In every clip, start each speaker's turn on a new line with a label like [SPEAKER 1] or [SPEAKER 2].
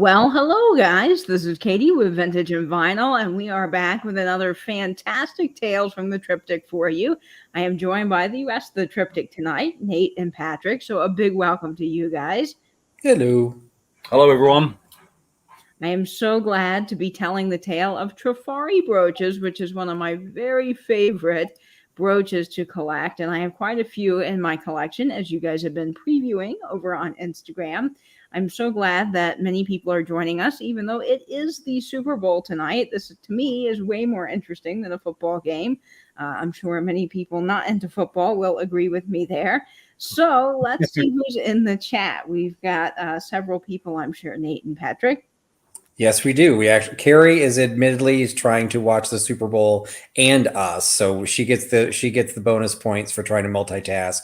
[SPEAKER 1] Well, hello guys. This is Katie with Vintage and Vinyl, and we are back with another fantastic Tales from the Triptych for you. I am joined by the rest of the Triptych tonight, Nate and Patrick. So a big welcome to you guys.
[SPEAKER 2] Hello.
[SPEAKER 3] Hello, everyone.
[SPEAKER 1] I am so glad to be telling the tale of Trifari Brooches, which is one of my very favorite brooches to collect. And I have quite a few in my collection, as you guys have been previewing over on Instagram. I'm so glad that many people are joining us, even though it is the Super Bowl tonight. This, to me, is way more interesting than a football game. I'm sure many people not into football will agree with me there. So let's see who's in the chat. We've got several people, I'm sure, Nate and Patrick.
[SPEAKER 2] Yes, we do. Carrie is admittedly trying to watch the Super Bowl and us, so she gets the bonus points for trying to multitask.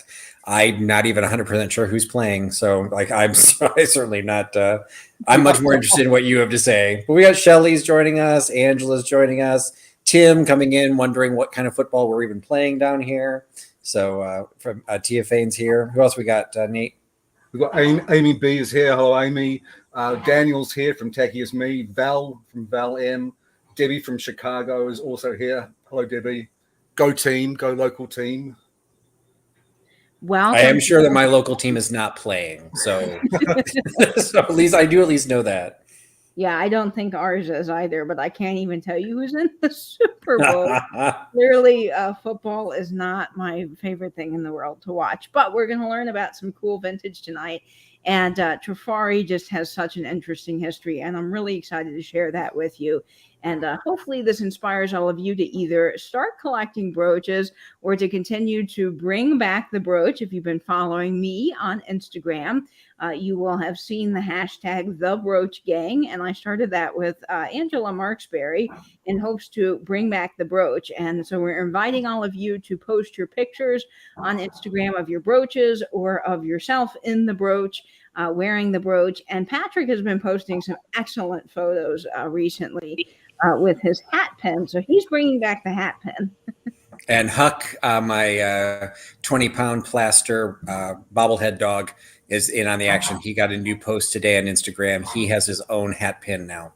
[SPEAKER 2] I'm not even 100% sure who's playing, so I'm certainly not. I'm much more interested in what you have to say. But we got Shelly's joining us, Angela's joining us, Tim coming in, wondering what kind of football we're even playing down here. So from TFAN's here. Who else we got? Nate.
[SPEAKER 3] We've got Amy B is here. Hello, Amy. Daniel's here from Techie Is Me. Val from Val M. Debbie from Chicago is also here. Hello, Debbie. Go team. Go local team.
[SPEAKER 1] Well,
[SPEAKER 2] I am sure that my local team is not playing. So, so at least I do know that.
[SPEAKER 1] Yeah, I don't think ours is either, but I can't even tell you who's in the Super Bowl. Clearly, football is not my favorite thing in the world to watch, but we're going to learn about some cool vintage tonight. And Trifari just has such an interesting history, and I'm really excited to share that with you. And hopefully this inspires all of you to either start collecting brooches or to continue to bring back the brooch. If you've been following me on Instagram, you will have seen the hashtag #TheBroochGang, and I started that with Angela Marksberry in hopes to bring back the brooch. And so we're inviting all of you to post your pictures on Instagram of your brooches or of yourself in the brooch, wearing the brooch. And Patrick has been posting some excellent photos recently with his hat pin. So he's bringing back the hat pin.
[SPEAKER 2] And Huck, my 20-pound plaster bobblehead dog, is in on the action. He got a new post today on Instagram. He has his own hat pin now.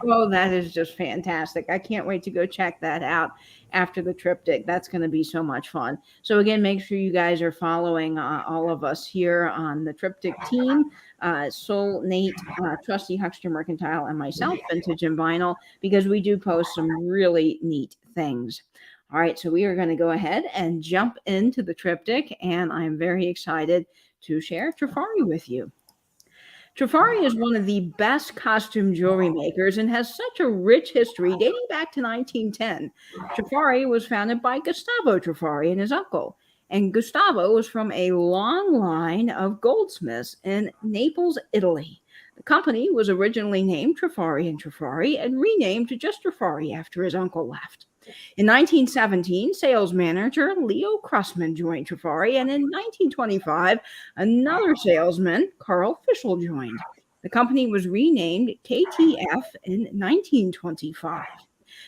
[SPEAKER 1] Oh, that is just fantastic. I can't wait to go check that out after the triptych. That's going to be so much fun. So again, make sure you guys are following all of us here on the triptych team, Soul, Nate, Trusty, HUCKSTER, Mercantile, and myself, Vintage and Vinyl, because we do post some really neat things. All right, so we are going to go ahead and jump into the triptych, and I'm very excited to share Trifari with you. Trifari is one of the best costume jewelry makers and has such a rich history dating back to 1910. Trifari was founded by Gustavo Trifari and his uncle, and Gustavo was from a long line of goldsmiths in Naples, Italy. The company was originally named Trifari and Trifari and renamed to just Trifari after his uncle left. In 1917, sales manager Leo Krussman joined Trifari, and in 1925, another salesman, Carl Fischl, joined. The company was renamed KTF in 1925.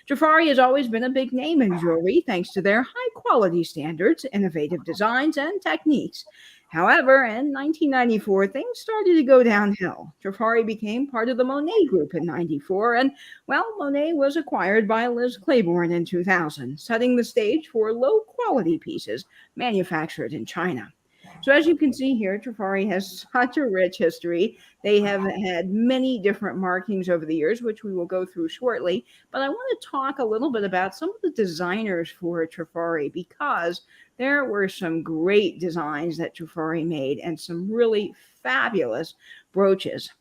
[SPEAKER 1] Trifari has always been a big name in jewelry thanks to their high-quality standards, innovative designs, and techniques. However, in 1994, things started to go downhill. Trifari became part of the Monet Group in 94, and, well, Monet was acquired by Liz Claiborne in 2000, setting the stage for low-quality pieces manufactured in China. So as you can see here, Trifari has such a rich history. They have had many different markings over the years, which we will go through shortly. But I want to talk a little bit about some of the designers for Trifari, because there were some great designs that Trifari made and some really fabulous brooches.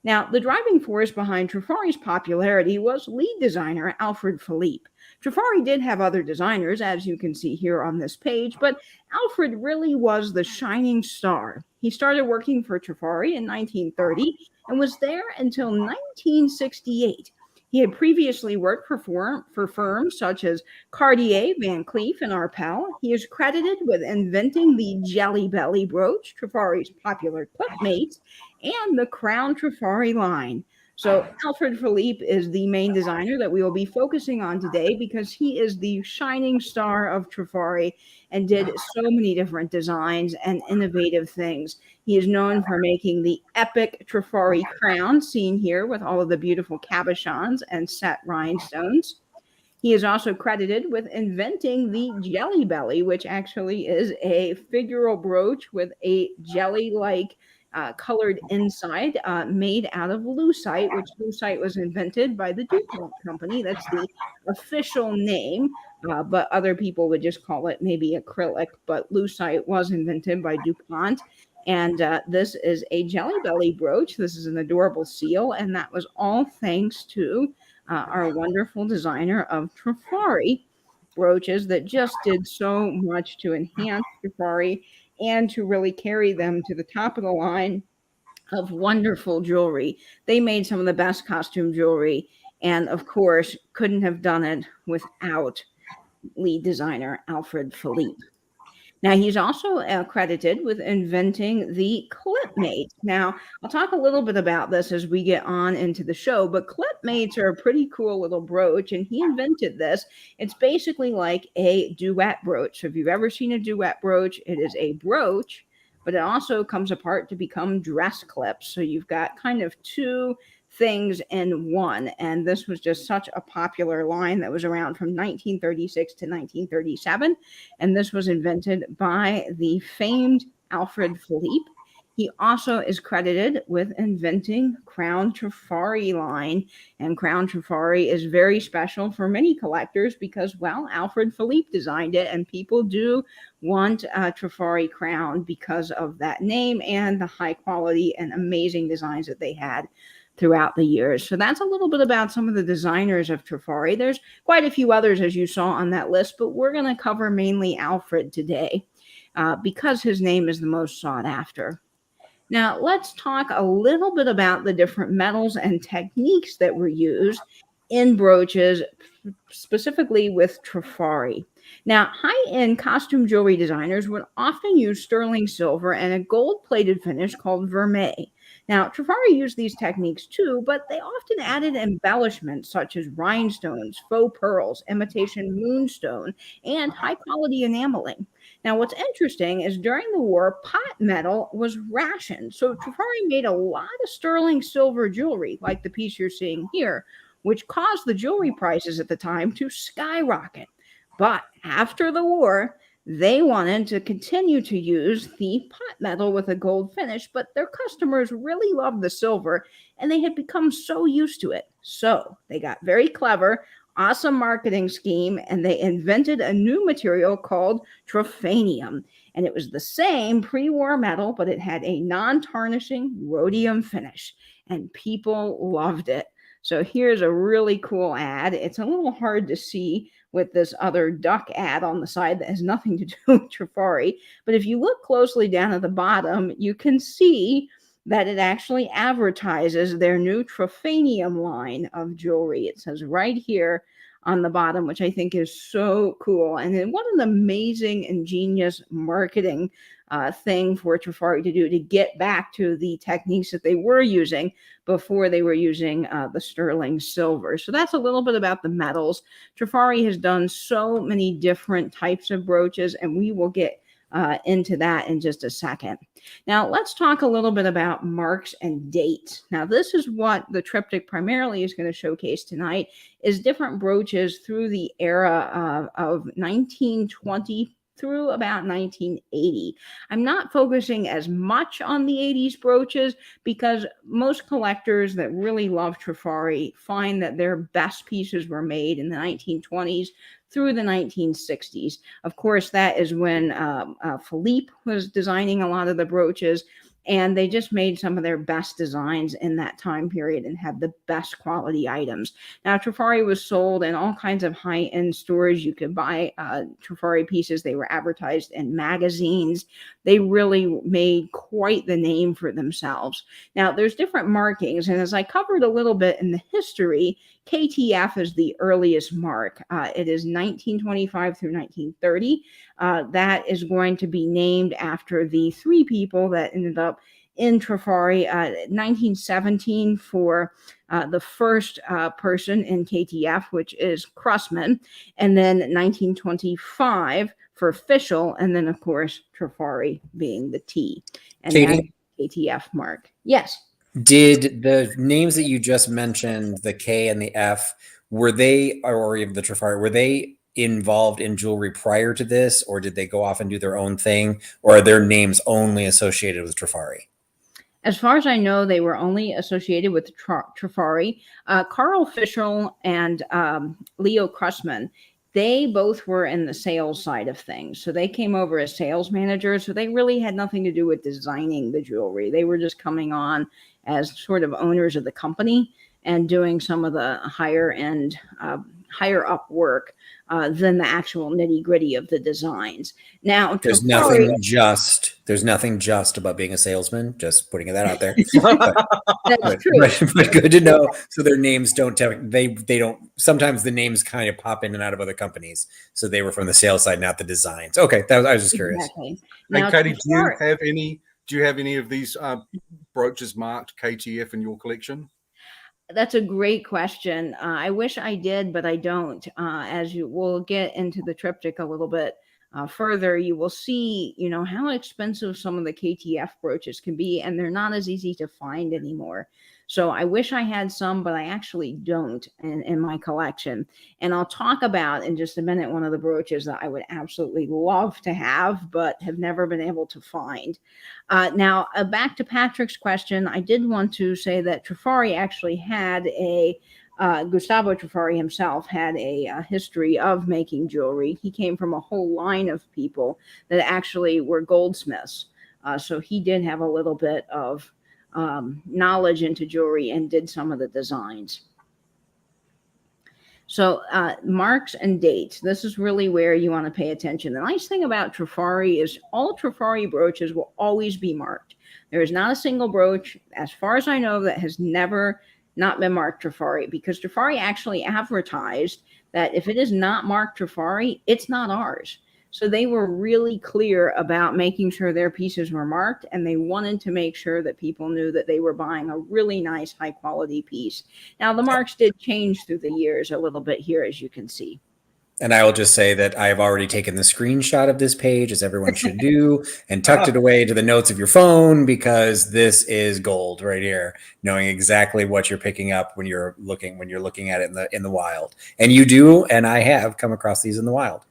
[SPEAKER 1] Now, the driving force behind Trifari's popularity was lead designer Alfred Philippe. Trifari did have other designers, as you can see here on this page, but Alfred really was the shining star. He started working for Trifari in 1930 and was there until 1968. He had previously worked for firms such as Cartier, Van Cleef, and Arpels. He is credited with inventing the Jelly Belly brooch, Trifari's popular clipmates, and the Crown Trifari line. So Alfred Philippe is the main designer that we will be focusing on today because he is the shining star of Trifari and did so many different designs and innovative things. He is known for making the epic Trifari crown seen here with all of the beautiful cabochons and set rhinestones. He is also credited with inventing the Jelly Belly, which actually is a figural brooch with a jelly-like colored inside made out of lucite, which lucite was invented by the DuPont company. That's the official name, but other people would just call it maybe acrylic, but lucite was invented by DuPont. And this is a Jelly Belly brooch. This is an adorable seal, and that was all thanks to our wonderful designer of Trifari brooches that just did so much to enhance Trifari and to really carry them to the top of the line of wonderful jewelry. They made some of the best costume jewelry, and of course, couldn't have done it without lead designer Alfred Philippe. Now, he's also credited with inventing the clip mate. Now, I'll talk a little bit about this as we get on into the show, but clip mates are a pretty cool little brooch, and he invented this. It's basically like a duet brooch. So if you've ever seen a duet brooch, it is a brooch, but it also comes apart to become dress clips. So you've got kind of two things in one. And this was just such a popular line that was around from 1936 to 1937. And this was invented by the famed Alfred Philippe. He also is credited with inventing Crown Trifari line. And Crown Trifari is very special for many collectors because, well, Alfred Philippe designed it, and people do want a Trifari crown because of that name and the high quality and amazing designs that they had throughout the years. So that's a little bit about some of the designers of Trifari. There's quite a few others, as you saw on that list, but we're going to cover mainly Alfred today because his name is the most sought after. Now, let's talk a little bit about the different metals and techniques that were used in brooches, specifically with Trifari. Now, high-end costume jewelry designers would often use sterling silver and a gold-plated finish called vermeil. Now, Trifari used these techniques too, but they often added embellishments such as rhinestones, faux pearls, imitation moonstone, and high-quality enameling. Now, what's interesting is during the war, pot metal was rationed. So Trifari made a lot of sterling silver jewelry, like the piece you're seeing here, which caused the jewelry prices at the time to skyrocket. But after the war, they wanted to continue to use the pot metal with a gold finish, but their customers really loved the silver, and they had become so used to it. So they got very clever, awesome marketing scheme, and they invented a new material called trophanium. And it was the same pre-war metal, but it had a non-tarnishing rhodium finish, and people loved it. So here's a really cool ad. It's a little hard to see with this other duck ad on the side that has nothing to do with Trifari. But if you look closely down at the bottom, you can see that it actually advertises their new trophanium line of jewelry. It says right here on the bottom, which I think is so cool. And then what an amazing, ingenious marketing thing for Trifari to do to get back to the techniques that they were using before they were using the sterling silver. So that's a little bit about the metals. Trifari has done so many different types of brooches, and we will get into that in just a second. Now, let's talk a little bit about marks and dates. Now, this is what the triptych primarily is going to showcase tonight, is different brooches through the era of 1920 through about 1980. I'm not focusing as much on the 80s brooches because most collectors that really love Trifari find that their best pieces were made in the 1920s through the 1960s. Of course, that is when Philippe was designing a lot of the brooches, and they just made some of their best designs in that time period and had the best quality items. Now, Trifari was sold in all kinds of high-end stores. You could buy Trifari pieces. They were advertised in magazines. They really made quite the name for themselves. Now, there's different markings, and as I covered a little bit in the history, KTF is the earliest mark. It is 1925 through 1930. That is going to be named after the three people that ended up in Trifari. 1917 for the first person in KTF, which is Crustman, and then 1925 for official, and then of course Trifari being the T, and
[SPEAKER 2] Katie,
[SPEAKER 1] that's KTF mark. Yes.
[SPEAKER 2] did the names that you just mentioned, the K and the F, were they, or even the Trifari, were they involved in jewelry prior to this, or did they go off and do their own thing, or are their names only associated with Trifari?
[SPEAKER 1] As far as I know, they were only associated with Trifari. Carl Fischel and Leo Crustman, they both were in the sales side of things. So they came over as sales managers. So they really had nothing to do with designing the jewelry. They were just coming on as sort of owners of the company and doing some of the higher end, higher up work than the actual nitty gritty of the designs. Now,
[SPEAKER 2] There's
[SPEAKER 1] Trifari,
[SPEAKER 2] nothing just about being a salesman. Just putting that out there.
[SPEAKER 1] that's true.
[SPEAKER 2] But good to know. So their names don't they don't. Sometimes the names kind of pop in and out of other companies. So they were from the sales side, not the designs. Okay, I was just curious.
[SPEAKER 1] Exactly.
[SPEAKER 3] Hey,
[SPEAKER 1] Now,
[SPEAKER 3] Katie,
[SPEAKER 1] Trifari,
[SPEAKER 3] do you have any of these brooches marked KTF in your collection?
[SPEAKER 1] that's a great question. I wish I did, but I don't. As you will get into the triptych a little bit further, you will see, how expensive some of the KTF brooches can be, and they're not as easy to find anymore. So I wish I had some, but I actually don't in my collection. And I'll talk about in just a minute one of the brooches that I would absolutely love to have, but have never been able to find. Now, back to Patrick's question, I did want to say that Trifari actually had Gustavo Trifari himself had a history of making jewelry. He came from a whole line of people that actually were goldsmiths. So he did have a little bit of knowledge into jewelry and did some of the designs. So marks and dates. This is really where you want to pay attention. The nice thing about Trifari is all Trifari brooches will always be marked. There is not a single brooch, as far as I know, that has never not been marked Trifari, because Trifari actually advertised that if it is not marked Trifari, it's not ours. So they were really clear about making sure their pieces were marked, and they wanted to make sure that people knew that they were buying a really nice, high quality piece. Now, the marks did change through the years a little bit here, as you can see.
[SPEAKER 2] And I will just say that I have already taken the screenshot of this page, as everyone should do, and tucked it away to the notes of your phone, because this is gold right here, knowing exactly what you're picking up when you're looking at it in the wild. And you do, and I have come across these in the wild.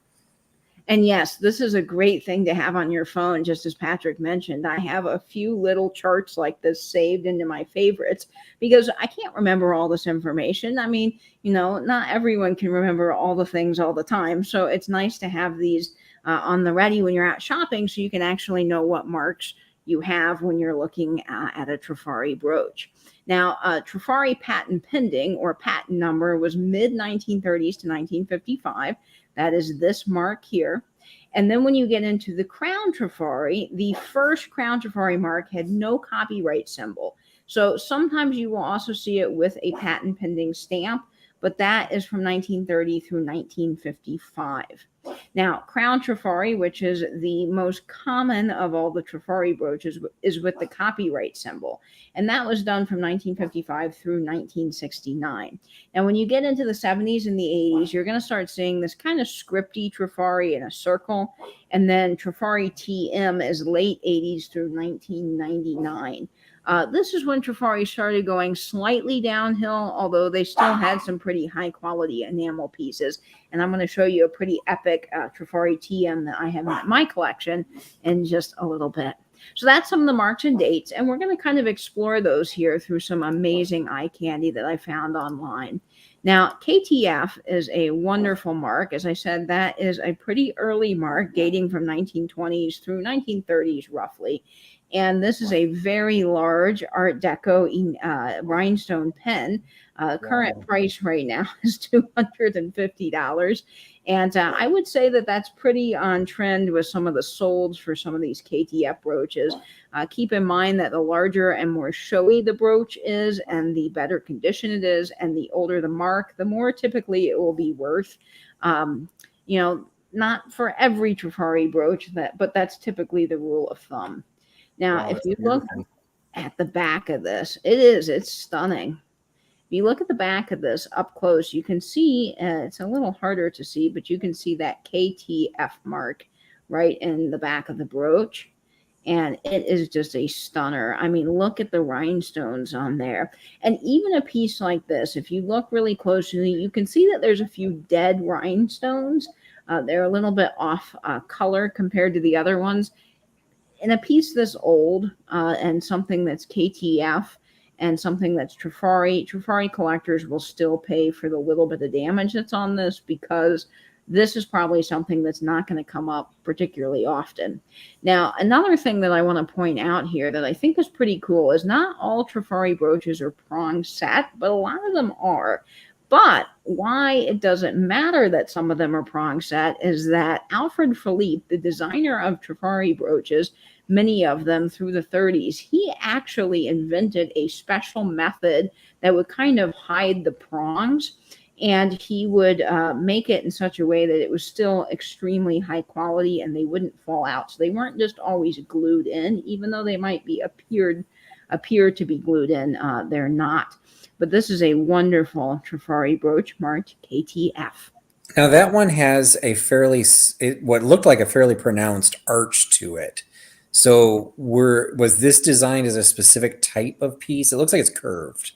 [SPEAKER 1] And yes, this is a great thing to have on your phone, just as Patrick mentioned. I have a few little charts like this saved into my favorites because I can't remember all this information. I mean, not everyone can remember all the things all the time. So it's nice to have these on the ready when you're out shopping, so you can actually know what marks you have when you're looking at a Trifari brooch. Now, Trifari patent pending or patent number was mid-1930s to 1955. That is this mark here. And then when you get into the Crown Trifari, the first Crown Trifari mark had no copyright symbol. So sometimes you will also see it with a patent pending stamp, but that is from 1930 through 1955. Now, Crown Trifari, which is the most common of all the Trifari brooches, is with the copyright symbol. And that was done from 1955 through 1969. Now, when you get into the 70s and the 80s, you're going to start seeing this kind of scripty Trifari in a circle. And then Trifari TM is late 80s through 1999. This is when Trifari started going slightly downhill, although they still had some pretty high quality enamel pieces. And I'm going to show you a pretty epic Trifari TM that I have in my collection in just a little bit. So that's some of the marks and dates, and we're going to kind of explore those here through some amazing eye candy that I found online. Now, KTF is a wonderful mark. As I said, that is a pretty early mark dating from 1920s through 1930s roughly. And this is a very large Art Deco rhinestone pen. Current price right now is $250. And I would say that that's pretty on trend with some of the solds for some of these KTF brooches. Keep in mind that the larger and more showy the brooch is, and the better condition it is, and the older the mark, the more typically it will be worth. Not for every Trifari brooch, but that's typically the rule of thumb. Now, if you look, at the back of this. It's stunning. If you look at the back of this up close, you can see, it's a little harder to see, but you can see that KTF mark right in the back of the brooch. And it is just a stunner. I mean, look at the rhinestones on there. And even a piece like this, if you look really closely, you can see that there's a few dead rhinestones. They're a little bit off color compared to the other ones. In a piece this old and something that's KTF and something that's Trifari collectors will still pay for the little bit of damage that's on this, because this is probably something that's not going to come up particularly often. Now, another thing that I want to point out here that I think is pretty cool is not all Trifari brooches are prong set, but a lot of them are. But why it doesn't matter that some of them are prong set is that Alfred Philippe, the designer of Trifari brooches, many of them through the 30s, he actually invented a special method that would kind of hide the prongs. And he would make it in such a way that it was still extremely high quality and they wouldn't fall out. So they weren't just always glued in, even though they might be appear to be glued in. They're not. But this is a wonderful Trifari brooch marked KTF.
[SPEAKER 2] Now that one has a what looked like a fairly pronounced arch to it. So was this designed as a specific type of piece? It looks like it's curved.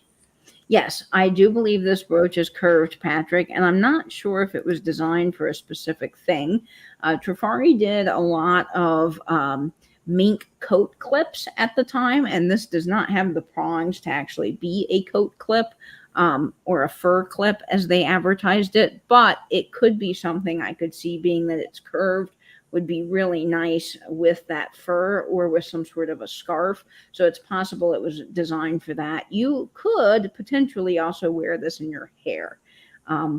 [SPEAKER 1] Yes, I do believe this brooch is curved, Patrick, and I'm not sure if it was designed for a specific thing. Trifari did a lot of mink coat clips at the time, and this does not have the prongs to actually be a coat clip or a fur clip as they advertised it, but it could be something I could see, being that it's curved, would be really nice with that fur or with some sort of a scarf. So it's possible it was designed for that. You could potentially also wear this in your hair,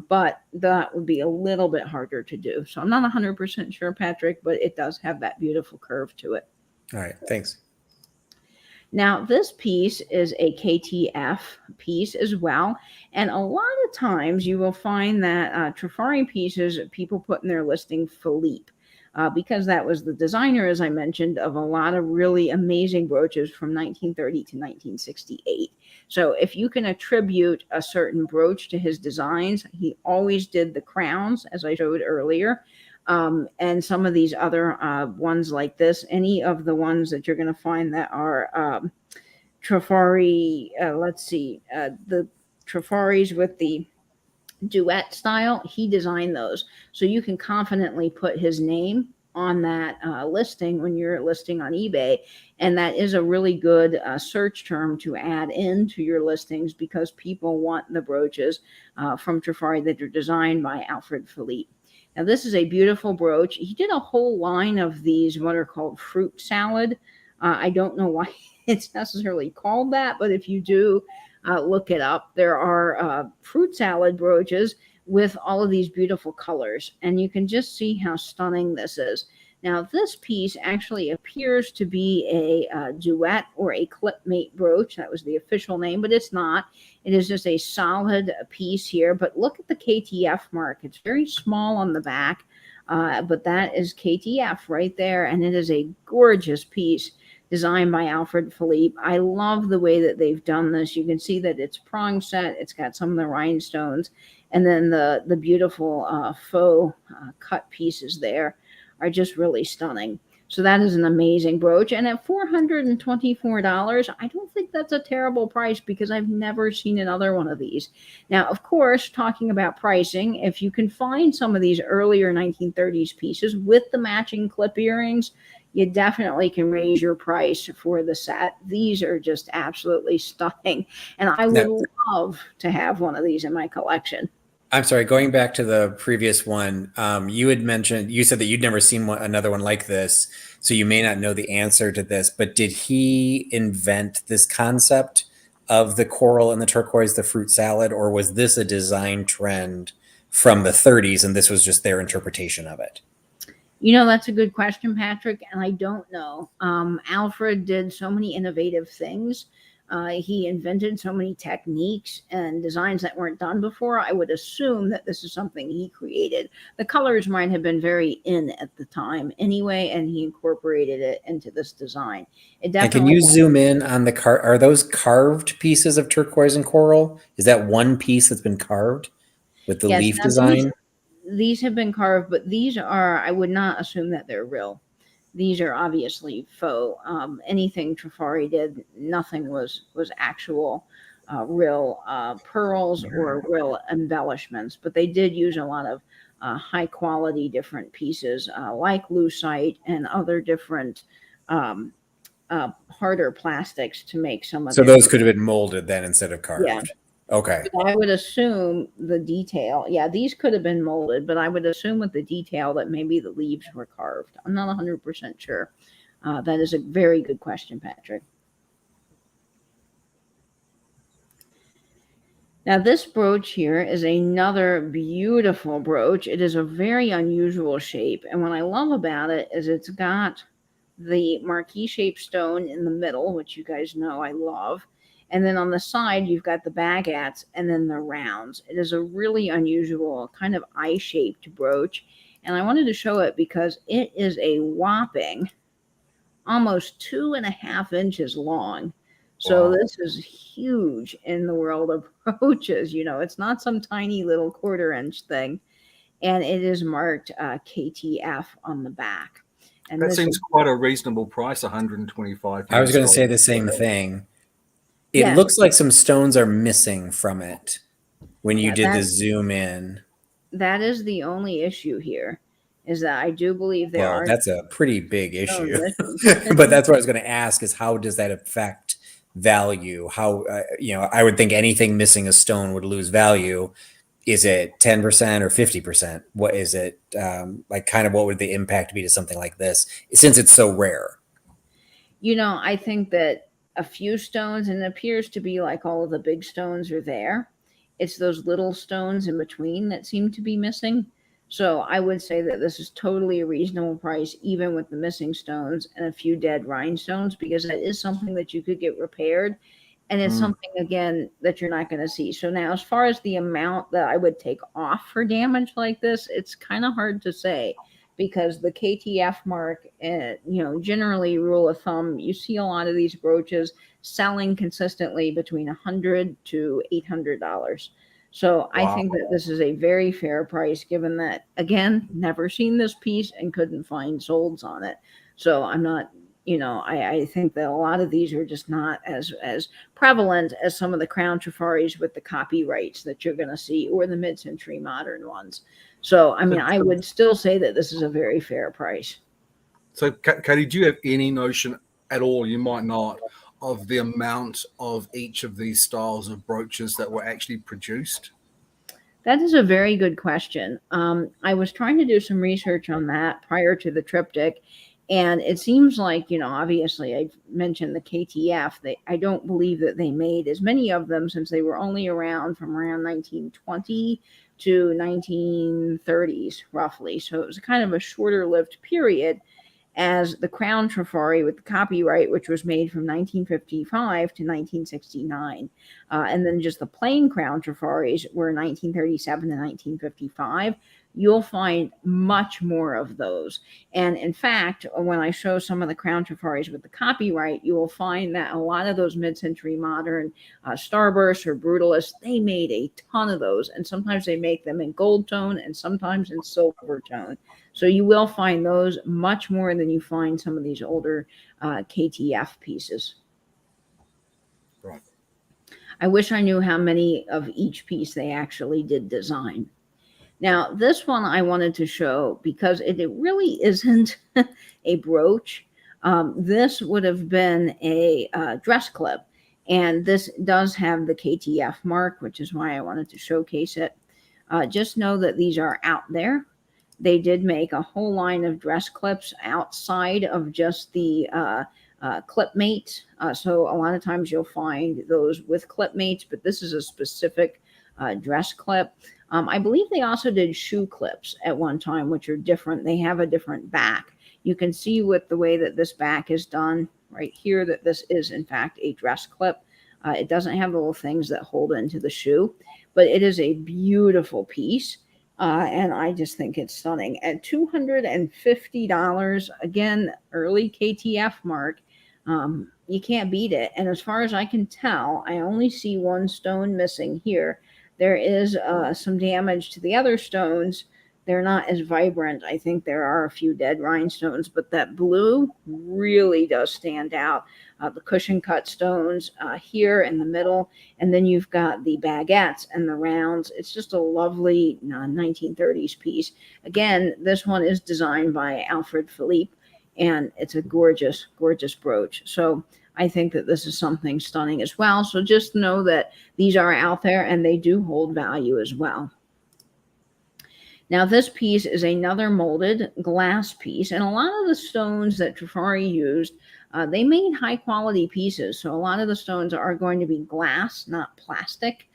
[SPEAKER 1] but that would be a little bit harder to do. So I'm not 100% sure, Patrick, but it does have that beautiful curve to it.
[SPEAKER 2] All right, thanks.
[SPEAKER 1] Now, this piece is a KTF piece as well. And a lot of times you will find that Trifari pieces, people put in their listing Philippe. Because that was the designer, as I mentioned, of a lot of really amazing brooches from 1930 to 1968. So if you can attribute a certain brooch to his designs, he always did the crowns, as I showed earlier, and some of these other ones like this. Any of the ones that you're going to find that are Trifari, the Trifaris with the duet style, he designed those. So you can confidently put his name on that listing when you're listing on eBay. And that is a really good search term to add into your listings, because people want the brooches from Trifari that are designed by Alfred Philippe. Now, this is a beautiful brooch. He did a whole line of these, what are called fruit salad. I don't know why it's necessarily called that, but if you do, look it up. There are fruit salad brooches with all of these beautiful colors, and you can just see how stunning this is. Now, this piece actually appears to be a duet or a clipmate brooch. That was the official name, but it's not. It is just a solid piece here, but look at the KTF mark. It's very small on the back, but that is KTF right there, and it is a gorgeous piece designed by Alfred Philippe. I love the way that they've done this. You can see that it's prong set. It's got some of the rhinestones, and then the beautiful faux cut pieces there are just really stunning. So that is an amazing brooch. And at $424, I don't think that's a terrible price, because I've never seen another one of these. Now, of course, talking about pricing, if you can find some of these earlier 1930s pieces with the matching clip earrings, you definitely can raise your price for the set. These are just absolutely stunning. And I would love to have one of these in my collection.
[SPEAKER 2] I'm sorry, going back to the previous one, you said that you'd never seen another one like this, so you may not know the answer to this, but did he invent this concept of the coral and the turquoise, the fruit salad, or was this a design trend from the 30s and this was just their interpretation of it?
[SPEAKER 1] You know, that's a good question, Patrick, and I don't know. Alfred did so many innovative things He invented so many techniques and designs that weren't done before. I would assume that this is something he created. The colors might have been very in at the time anyway, and he incorporated it into this design. It
[SPEAKER 2] And
[SPEAKER 1] definitely.
[SPEAKER 2] can you zoom in on the are those carved pieces of turquoise and coral? Is that one piece that's been carved with the
[SPEAKER 1] Yes,
[SPEAKER 2] leaf
[SPEAKER 1] now
[SPEAKER 2] design?
[SPEAKER 1] these have been carved, but these are, I would not assume that they're real. These are obviously faux. Anything Trifari did, nothing was actual real pearls or real embellishments, but they did use a lot of high quality different pieces like lucite and other different harder plastics to make some of
[SPEAKER 2] So
[SPEAKER 1] their.
[SPEAKER 2] those could have been molded then instead of
[SPEAKER 1] Yeah.
[SPEAKER 2] carved. Okay.
[SPEAKER 1] I would assume the detail. Yeah, these could have been molded, but I would assume with the detail that maybe the leaves were carved. I'm not 100% sure. That is a very good question, Patrick. Now, this brooch here is another beautiful brooch. It is a very unusual shape. And what I love about it is it's got the marquee shaped stone in the middle, which you guys know I love. And then on the side, you've got the baguettes and then the rounds. It is a really unusual kind of eye-shaped brooch. And I wanted to show it because it is a whopping almost 2.5 inches long. So
[SPEAKER 3] Wow.
[SPEAKER 1] this is huge in the world of brooches. You know, it's not some tiny little 1/4 inch thing. And it is marked KTF on the back. And
[SPEAKER 3] That
[SPEAKER 1] this
[SPEAKER 3] seems
[SPEAKER 1] is,
[SPEAKER 3] quite a reasonable price, 125
[SPEAKER 2] I was
[SPEAKER 3] US
[SPEAKER 2] going to say
[SPEAKER 3] dollars.
[SPEAKER 2] the same thing. It
[SPEAKER 1] yes,
[SPEAKER 2] looks like some stones are missing from it when you
[SPEAKER 1] yeah,
[SPEAKER 2] did the zoom in.
[SPEAKER 1] that is the only issue here, is that I do believe there
[SPEAKER 2] Well,
[SPEAKER 1] are
[SPEAKER 2] that's a pretty big
[SPEAKER 1] stones
[SPEAKER 2] issue.
[SPEAKER 1] missing.
[SPEAKER 2] But that's what I was going to ask is how does that affect value? How, I would think anything missing a stone would lose value. Is it 10% or 50%? What is it? Like kind of what would the impact be to something like this since it's so rare?
[SPEAKER 1] I think that a few stones, and it appears to be like all of the big stones are there. It's those little stones in between that seem to be missing. So I would say that this is totally a reasonable price, even with the missing stones and a few dead rhinestones, because that is something that you could get repaired. And it's something, again, that you're not going to see. So now, as far as the amount that I would take off for damage like this, it's kind of hard to say because the KTF mark, generally rule of thumb, you see a lot of these brooches selling consistently between $100 to $800. So I
[SPEAKER 3] Wow.
[SPEAKER 1] think that this is a very fair price, given that, again, never seen this piece and couldn't find solds on it. So I'm not, I think that a lot of these are just not as prevalent as some of the Crown Trifaris with the copyrights that you're going to see, or the mid-century modern ones. So, I mean, I would still say that this is a very fair price.
[SPEAKER 3] So, Katie, do you have any notion at all, you might not, of the amount of each of these styles of brooches that were actually produced?
[SPEAKER 1] That is a very good question. I was trying to do some research on that prior to the triptych, and it seems like, obviously I mentioned the KTF. I don't believe that they made as many of them since they were only around from around 1920 to 1930s, roughly. So it was kind of a shorter lived period, as the Crown Trifari with the copyright, which was made from 1955 to 1969. And then just the plain Crown Trifaris were 1937 to 1955. You'll find much more of those. And in fact, when I show some of the Crown Trifaris with the copyright, you will find that a lot of those mid-century modern starbursts or brutalists, they made a ton of those. And sometimes they make them in gold tone and sometimes in silver tone. So you will find those much more than you find some of these older KTF pieces.
[SPEAKER 3] Right.
[SPEAKER 1] I wish I knew how many of each piece they actually did design. Now, this one I wanted to show because it really isn't a brooch. This would have been a dress clip. And this does have the KTF mark, which is why I wanted to showcase it. Just know that these are out there. They did make a whole line of dress clips outside of just the clip mates. So a lot of times you'll find those with clip mates, but this is a specific dress clip. I believe they also did shoe clips at one time, which are different. They have a different back. You can see with the way that this back is done right here that this is in fact a dress clip. It doesn't have the little things that hold into the shoe, but it is a beautiful piece. And I just think it's stunning. At $250, again, early KTF mark, you can't beat it. And as far as I can tell, I only see one stone missing here. There is some damage to the other stones. They're not as vibrant. I think there are a few dead rhinestones, but that blue really does stand out. The cushion cut stones here in the middle, and then you've got the baguettes and the rounds. It's just a lovely 1930s piece. Again, this one is designed by Alfred Philippe, and it's a gorgeous, gorgeous brooch. So I think that this is something stunning as well. So just know that these are out there and they do hold value as well. Now, this piece is another molded glass piece, and a lot of the stones that Trifari used, they made high quality pieces. So a lot of the stones are going to be glass, not plastic,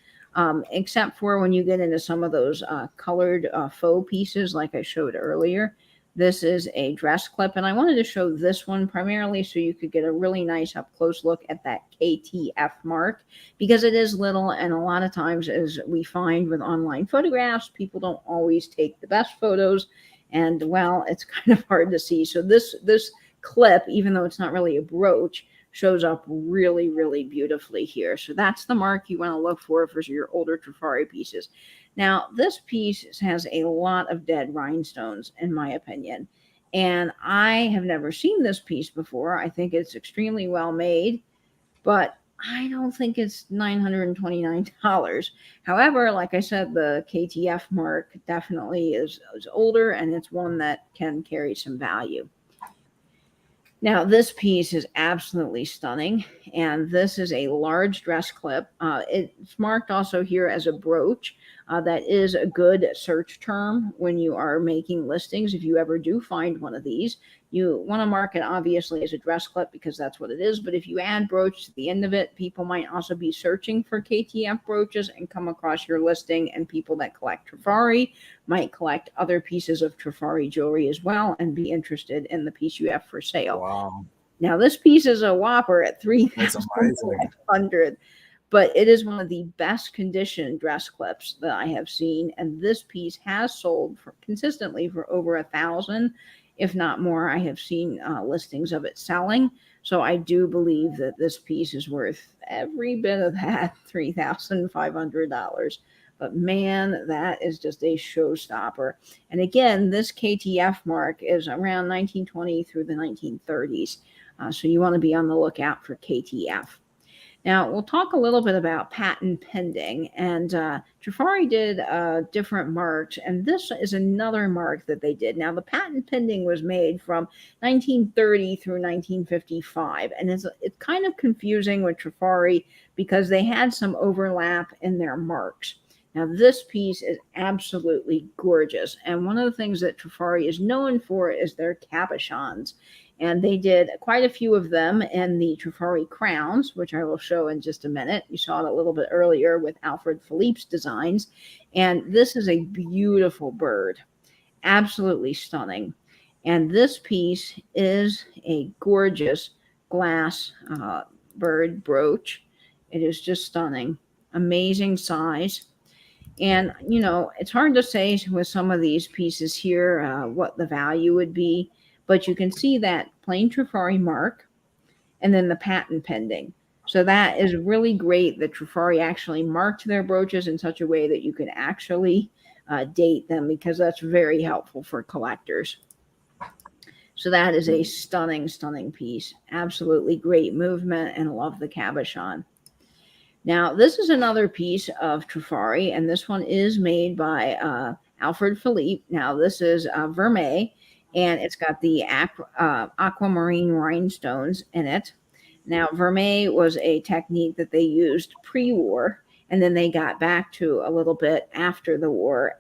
[SPEAKER 1] except for when you get into some of those colored faux pieces like I showed earlier. This is a dress clip, and I wanted to show this one primarily so you could get a really nice up close look at that KTF mark, because it is little, and a lot of times, as we find with online photographs, people don't always take the best photos, and well, it's kind of hard to see. So this clip, even though it's not really a brooch, shows up really, really beautifully here. So that's the mark you want to look for your older Trifari pieces. Now, this piece has a lot of dead rhinestones, in my opinion, and I have never seen this piece before. I think it's extremely well made, but I don't think it's $929. However, like I said, the KTF mark definitely is older, and it's one that can carry some value. Now, this piece is absolutely stunning, and this is a large dress clip. It's marked also here as a brooch. That is a good search term when you are making listings. If you ever do find one of these, you want to mark it obviously as a dress clip because that's what it is. But if you add brooch to the end of it, people might also be searching for KTF brooches and come across your listing, and people that collect Trifari might collect other pieces of Trifari jewelry as well and be interested in the piece you have for sale.
[SPEAKER 2] Wow.
[SPEAKER 1] Now, this piece is a whopper at $3,500. But it is one of the best conditioned dress clips that I have seen. And this piece has sold consistently for over 1,000, if not more. I have seen listings of it selling. So I do believe that this piece is worth every bit of that $3,500. But man, that is just a showstopper. And again, this KTF mark is around 1920 through the 1930s. So you want to be on the lookout for KTF. Now, we'll talk a little bit about patent pending, and Trifari did different marks, and this is another mark that they did. Now, the patent pending was made from 1930 through 1955, and it's kind of confusing with Trifari because they had some overlap in their marks. Now, this piece is absolutely gorgeous, and one of the things that Trifari is known for is their cabochons. And they did quite a few of them in the Trifari crowns, which I will show in just a minute. You saw it a little bit earlier with Alfred Philippe's designs. And this is a beautiful bird, absolutely stunning. And this piece is a gorgeous glass bird brooch. It is just stunning, amazing size. And, you know, it's hard to say with some of these pieces here what the value would be. But you can see that plain Trifari mark and then the patent pending. So that is really great that Trifari actually marked their brooches in such a way that you can actually date them, because that's very helpful for collectors. So that is a stunning, stunning piece. Absolutely great movement, and love the cabochon. Now, this is another piece of Trifari, and this one is made by Alfred Philippe. Now, this is vermeil. And it's got the aquamarine rhinestones in it. Now, vermeil was a technique that they used pre-war, and then they got back to a little bit after the war.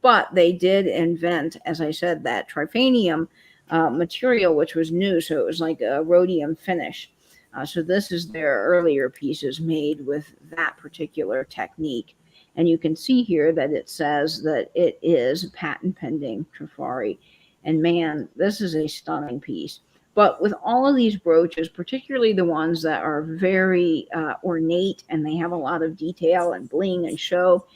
[SPEAKER 1] But they did invent, as I said, that trifanium material, which was new. So it was like a rhodium finish. So this is their earlier pieces made with that particular technique. And you can see here that it says that it is patent pending Trifari. And man, this is a stunning piece. But with all of these brooches, particularly the ones that are very ornate and they have a lot of detail and bling and show,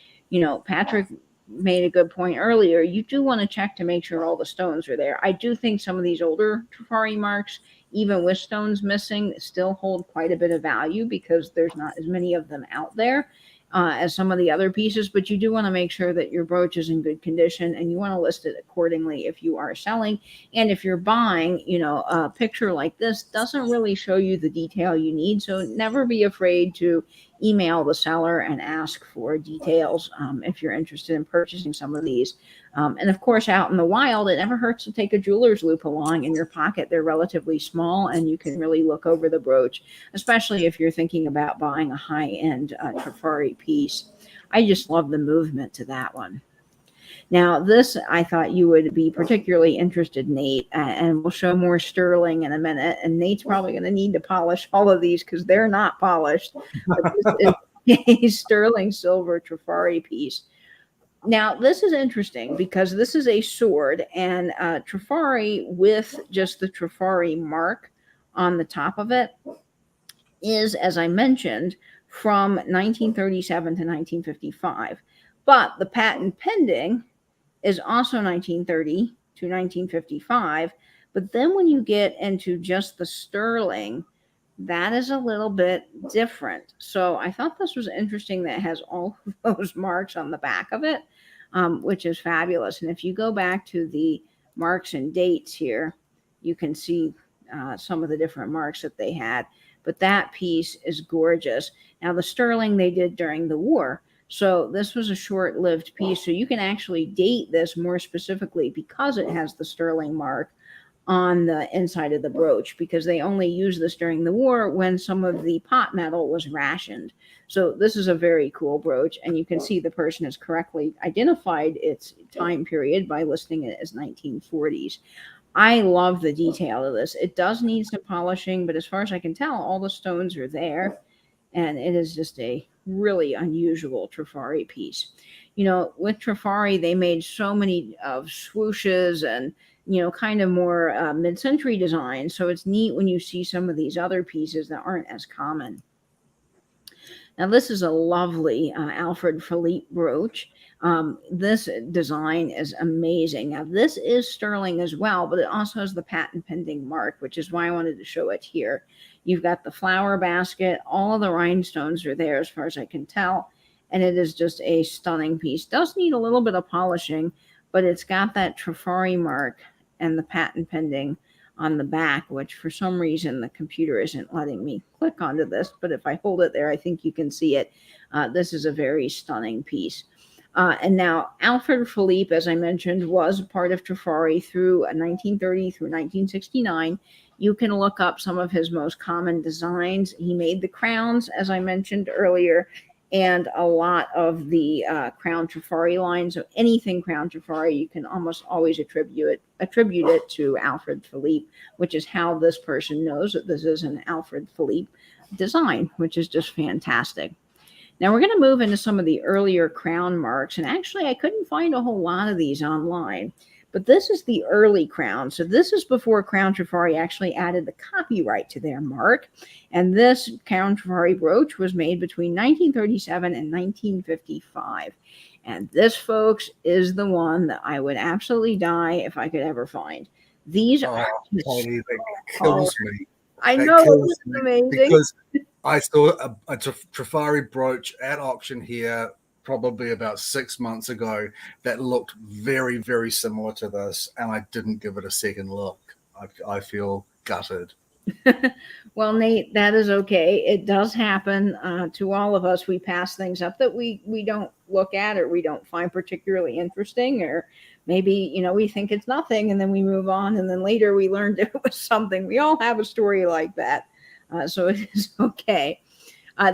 [SPEAKER 1] Patrick made a good point earlier. You do want to check to make sure all the stones are there. I do think some of these older Trifari marks, even with stones missing, still hold quite a bit of value because there's not as many of them out there as some of the other pieces. But you do want to make sure that your brooch is in good condition, and you want to list it accordingly if you are selling. And if you're buying, a picture like this doesn't really show you the detail you need. So never be afraid to email the seller and ask for details if you're interested in purchasing some of these. And of course, out in the wild, it never hurts to take a jeweler's loop along in your pocket. They're relatively small and you can really look over the brooch, especially if you're thinking about buying a high-end Trifari piece. I just love the movement to that one. Now, this, I thought you would be particularly interested, Nate, and we'll show more sterling in a minute. And Nate's probably going to need to polish all of these because they're not polished. But this is a sterling silver Trifari piece. Now, this is interesting because this is a sword, and Trifari with just the Trifari mark on the top of it is, as I mentioned, from 1937 to 1955. But the patent pending is also 1930 to 1955. But then when you get into just the sterling, that is a little bit different. So I thought this was interesting that it has all of those marks on the back of it, which is fabulous. And if you go back to the marks and dates here, you can see some of the different marks that they had. But that piece is gorgeous. Now, the sterling they did during the war. So this was a short-lived piece. So you can actually date this more specifically because it has the sterling mark on the inside of the brooch, because they only used this during the war when some of the pot metal was rationed. So this is a very cool brooch, and you can see the person has correctly identified its time period by listing it as 1940s. I love the detail of this. It does need some polishing, but as far as I can tell, all the stones are there, and it is just a really unusual Trifari piece. With Trifari, they made so many of swooshes and kind of more mid-century design. So it's neat when you see some of these other pieces that aren't as common. Now, this is a lovely Alfred Philippe brooch. This design is amazing. Now, this is sterling as well, but it also has the patent pending mark, which is why I wanted to show it here. You've got the flower basket. All of the rhinestones are there as far as I can tell. And it is just a stunning piece. Does need a little bit of polishing, but it's got that Trifari mark and the patent pending on the back, which for some reason the computer isn't letting me click onto this. But if I hold it there, I think you can see it. This is a very stunning piece. And now Alfred Philippe, as I mentioned, was part of Trifari through 1930 through 1969. You can look up some of his most common designs. He made the crowns, as I mentioned earlier, and a lot of the Crown Trifari line. So anything Crown Trifari, you can almost always attribute it to Alfred Philippe, which is how this person knows that this is an Alfred Philippe design, which is just fantastic. Now we're going to move into some of the earlier crown marks. And actually, I couldn't find a whole lot of these online. But this is the early crown. So this is before Crown Trifari actually added the copyright to their mark. And this Crown Trifari brooch was made between 1937 and 1955. And this, folks, is the one that I would absolutely die if I could ever find. These are
[SPEAKER 3] Tony, that kills me.
[SPEAKER 1] I
[SPEAKER 3] That
[SPEAKER 1] know,
[SPEAKER 3] kills
[SPEAKER 1] it's
[SPEAKER 3] me
[SPEAKER 1] amazing.
[SPEAKER 3] because I saw a Trifari brooch at auction here probably about 6 months ago that looked very, very similar to this, and I didn't give it a second look. I feel gutted.
[SPEAKER 1] Well, Nate, that is okay. It does happen to all of us. We pass things up that we don't look at or we don't find particularly interesting, or maybe, we think it's nothing and then we move on, and then later we learned it was something. We all have a story like that. So it is okay.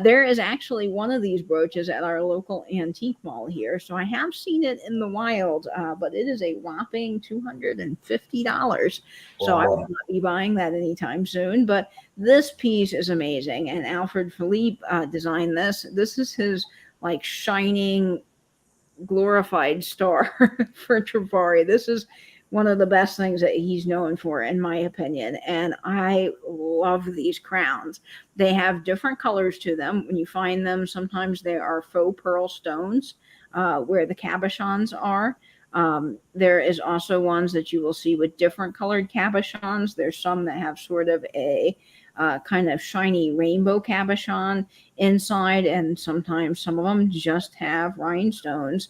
[SPEAKER 1] There is actually one of these brooches at our local antique mall here. So I have seen it in the wild, but it is a whopping $250. So I will not be buying that anytime soon. But this piece is amazing. And Alfred Philippe designed this. This is his shining glorified star for Trifari. This is one of the best things that he's known for, in my opinion. And I love these crowns. They have different colors to them. When you find them, sometimes they are faux pearl stones where the cabochons are. There is also ones that you will see with different colored cabochons. There's some that have sort of a kind of shiny rainbow cabochon inside, and sometimes some of them just have rhinestones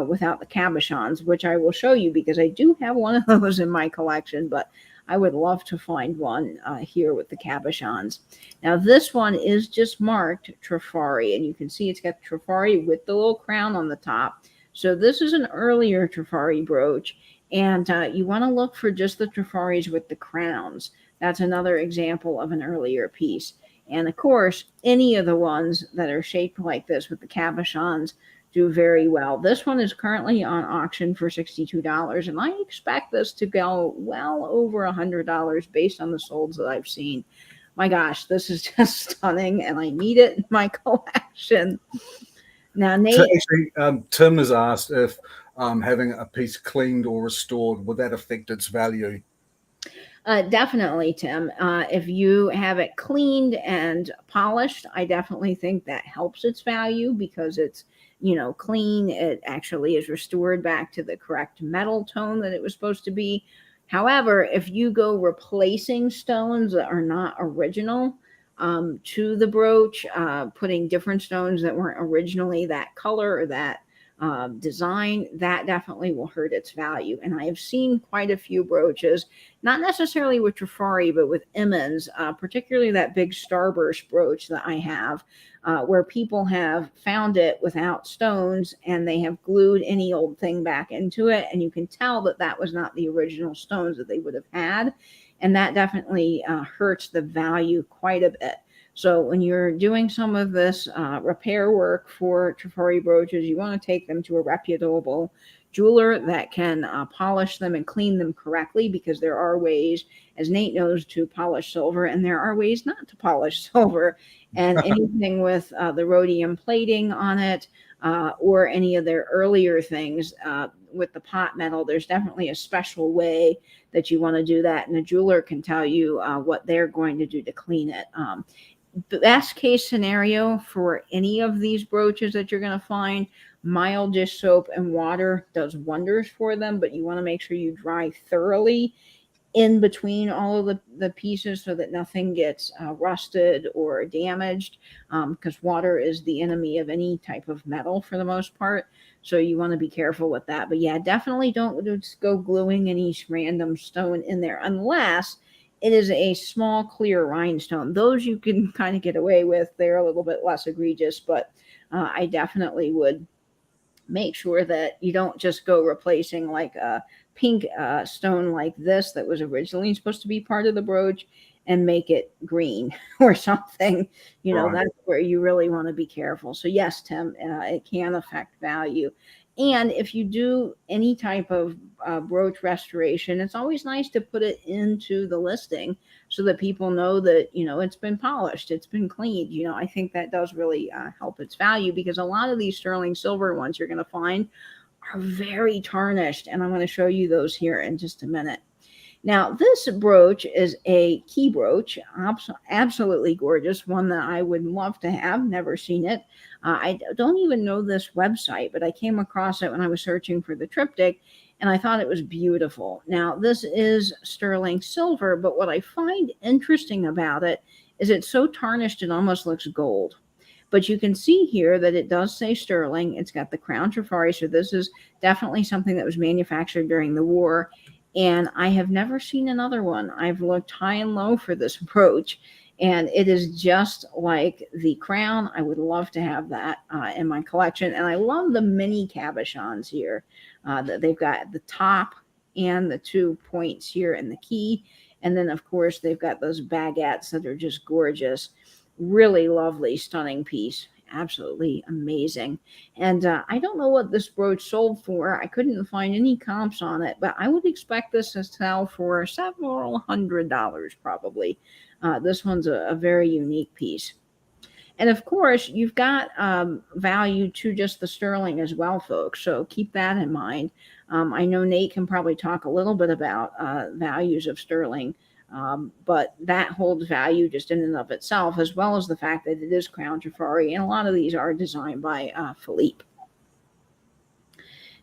[SPEAKER 1] without the cabochons, which I will show you because I do have one of those in my collection, but I would love to find one here with the cabochons. Now this one is just marked Trifari, and you can see it's got Trifari with the little crown on the top. So this is an earlier Trifari brooch, and you want to look for just the Trifaris with the crowns. That's another example of an earlier piece. And of course, any of the ones that are shaped like this with the cabochons do very well. This one is currently on auction for $62, and I expect this to go well over $100 based on the solds that I've seen. My gosh, this is just stunning, and I need it in my collection. Now, Nate,
[SPEAKER 3] actually, Tim has asked if having a piece cleaned or restored, would that affect its value?
[SPEAKER 1] Definitely, Tim. If you have it cleaned and polished, I definitely think that helps its value because it's, you know, clean. It actually is restored back to the correct metal tone that it was supposed to be. However, if you go replacing stones that are not original to the brooch, putting different stones that weren't originally that color or that design, that definitely will hurt its value. And I have seen quite a few brooches, not necessarily with Trifari, but with Emmons, particularly that big starburst brooch that I have, where people have found it without stones and they have glued any old thing back into it. And you can tell that that was not the original stones that they would have had. And that definitely hurts the value quite a bit. So when you're doing some of this repair work for Trifari brooches, you want to take them to a reputable jeweler that can polish them and clean them correctly, because there are ways, as Nate knows, to polish silver, and there are ways not to polish silver. And anything with the rhodium plating on it or any of their earlier things with the pot metal, there's definitely a special way that you want to do that. And the jeweler can tell you what they're going to do to clean it. Best case scenario for any of these brooches that you're going to find, mild dish soap and water does wonders for them, but you want to make sure you dry thoroughly in between all of the pieces so that nothing gets rusted or damaged, because water is the enemy of any type of metal for the most part. So you want to be careful with that. But yeah, definitely don't just go gluing any random stone in there unless it is a small clear rhinestone. Those you can kind of get away with. They're a little bit less egregious, but I definitely would make sure that you don't just go replacing like a pink stone like this that was originally supposed to be part of the brooch and make it green or something. You know,
[SPEAKER 3] Right.
[SPEAKER 1] that's where you really want to be careful. So yes, Tim, it can affect value. And if you do any type of brooch restoration, it's always nice to put it into the listing so that people know that, you know, it's been polished, it's been cleaned. You know, I think that does really help its value, because a lot of these sterling silver ones you're going to find are very tarnished. And I'm going to show you those here in just a minute. Now, this brooch is a key brooch, absolutely gorgeous, one that I would love to have, never seen it. I don't even know this website, but I came across it when I was searching for the triptych, and I thought it was beautiful. Now, this is sterling silver, but what I find interesting about it is it's so tarnished it almost looks gold. But you can see here that it does say sterling. It's got the crown Trifari, so this is definitely something that was manufactured during the war. And I have never seen another one. I've looked high and low for this brooch, and it is just like the crown. I would love to have that in my collection. And I love the mini cabochons here that they've got at the top and the 2 points here in the key. And then, of course, they've got those baguettes that are just gorgeous. Really lovely, stunning piece. Absolutely amazing. And I don't know what this brooch sold for. I couldn't find any comps on it, but I would expect this to sell for several $100s probably. This one's a very unique piece. And of course, you've got value to just the sterling as well, folks. So keep that in mind. I know Nate can probably talk a little bit about values of sterling, but that holds value just in and of itself, as well as the fact that it is Crown Trifari, and a lot of these are designed by Philippe.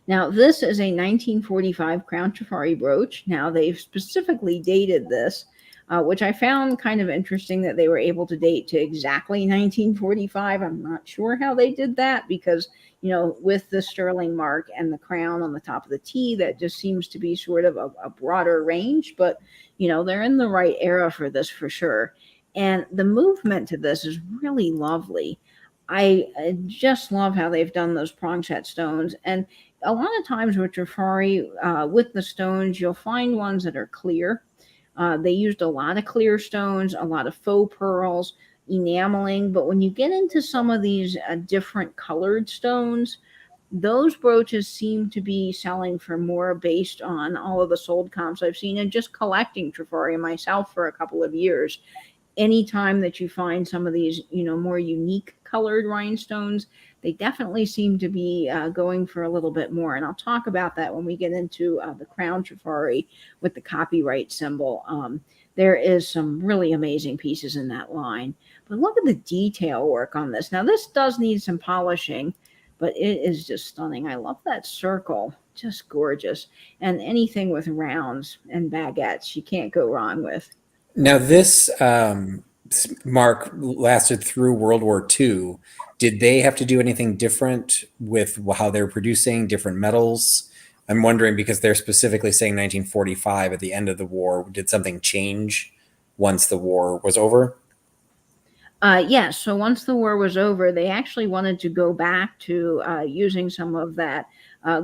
[SPEAKER 1] Now, this is a 1945 Crown Trifari brooch. Now, they've specifically dated this, which I found kind of interesting that they were able to date to exactly 1945. I'm not sure how they did that because, you know, with the sterling mark and the crown on the top of the T, that just seems to be sort of a broader range. But, you know, they're in the right era for this for sure. And the movement to this is really lovely. I just love how they've done those prong set stones. And a lot of times with Trifari, with the stones, you'll find ones that are clear. They used a lot of clear stones, a lot of faux pearls, enameling. But when you get into some of these different colored stones, those brooches seem to be selling for more based on all of the sold comps I've seen and just collecting Trifari myself for a couple of years. Anytime that you find some of these, you know, more unique colored rhinestones, they definitely seem to be going for a little bit more. And I'll talk about that when we get into the Crown Trifari with the copyright symbol. There is some really amazing pieces in that line. But look at the detail work on this. Now, this does need some polishing, but it is just stunning. I love that circle. Just gorgeous. And anything with rounds and baguettes, you can't go wrong with.
[SPEAKER 2] Now, this mark lasted through World War II. Did they have to do anything different with how they're producing different metals? I'm wondering because they're specifically saying 1945 at the end of the war. Did something change once the war was over?
[SPEAKER 1] Yes. So once the war was over, they actually wanted to go back to using some of that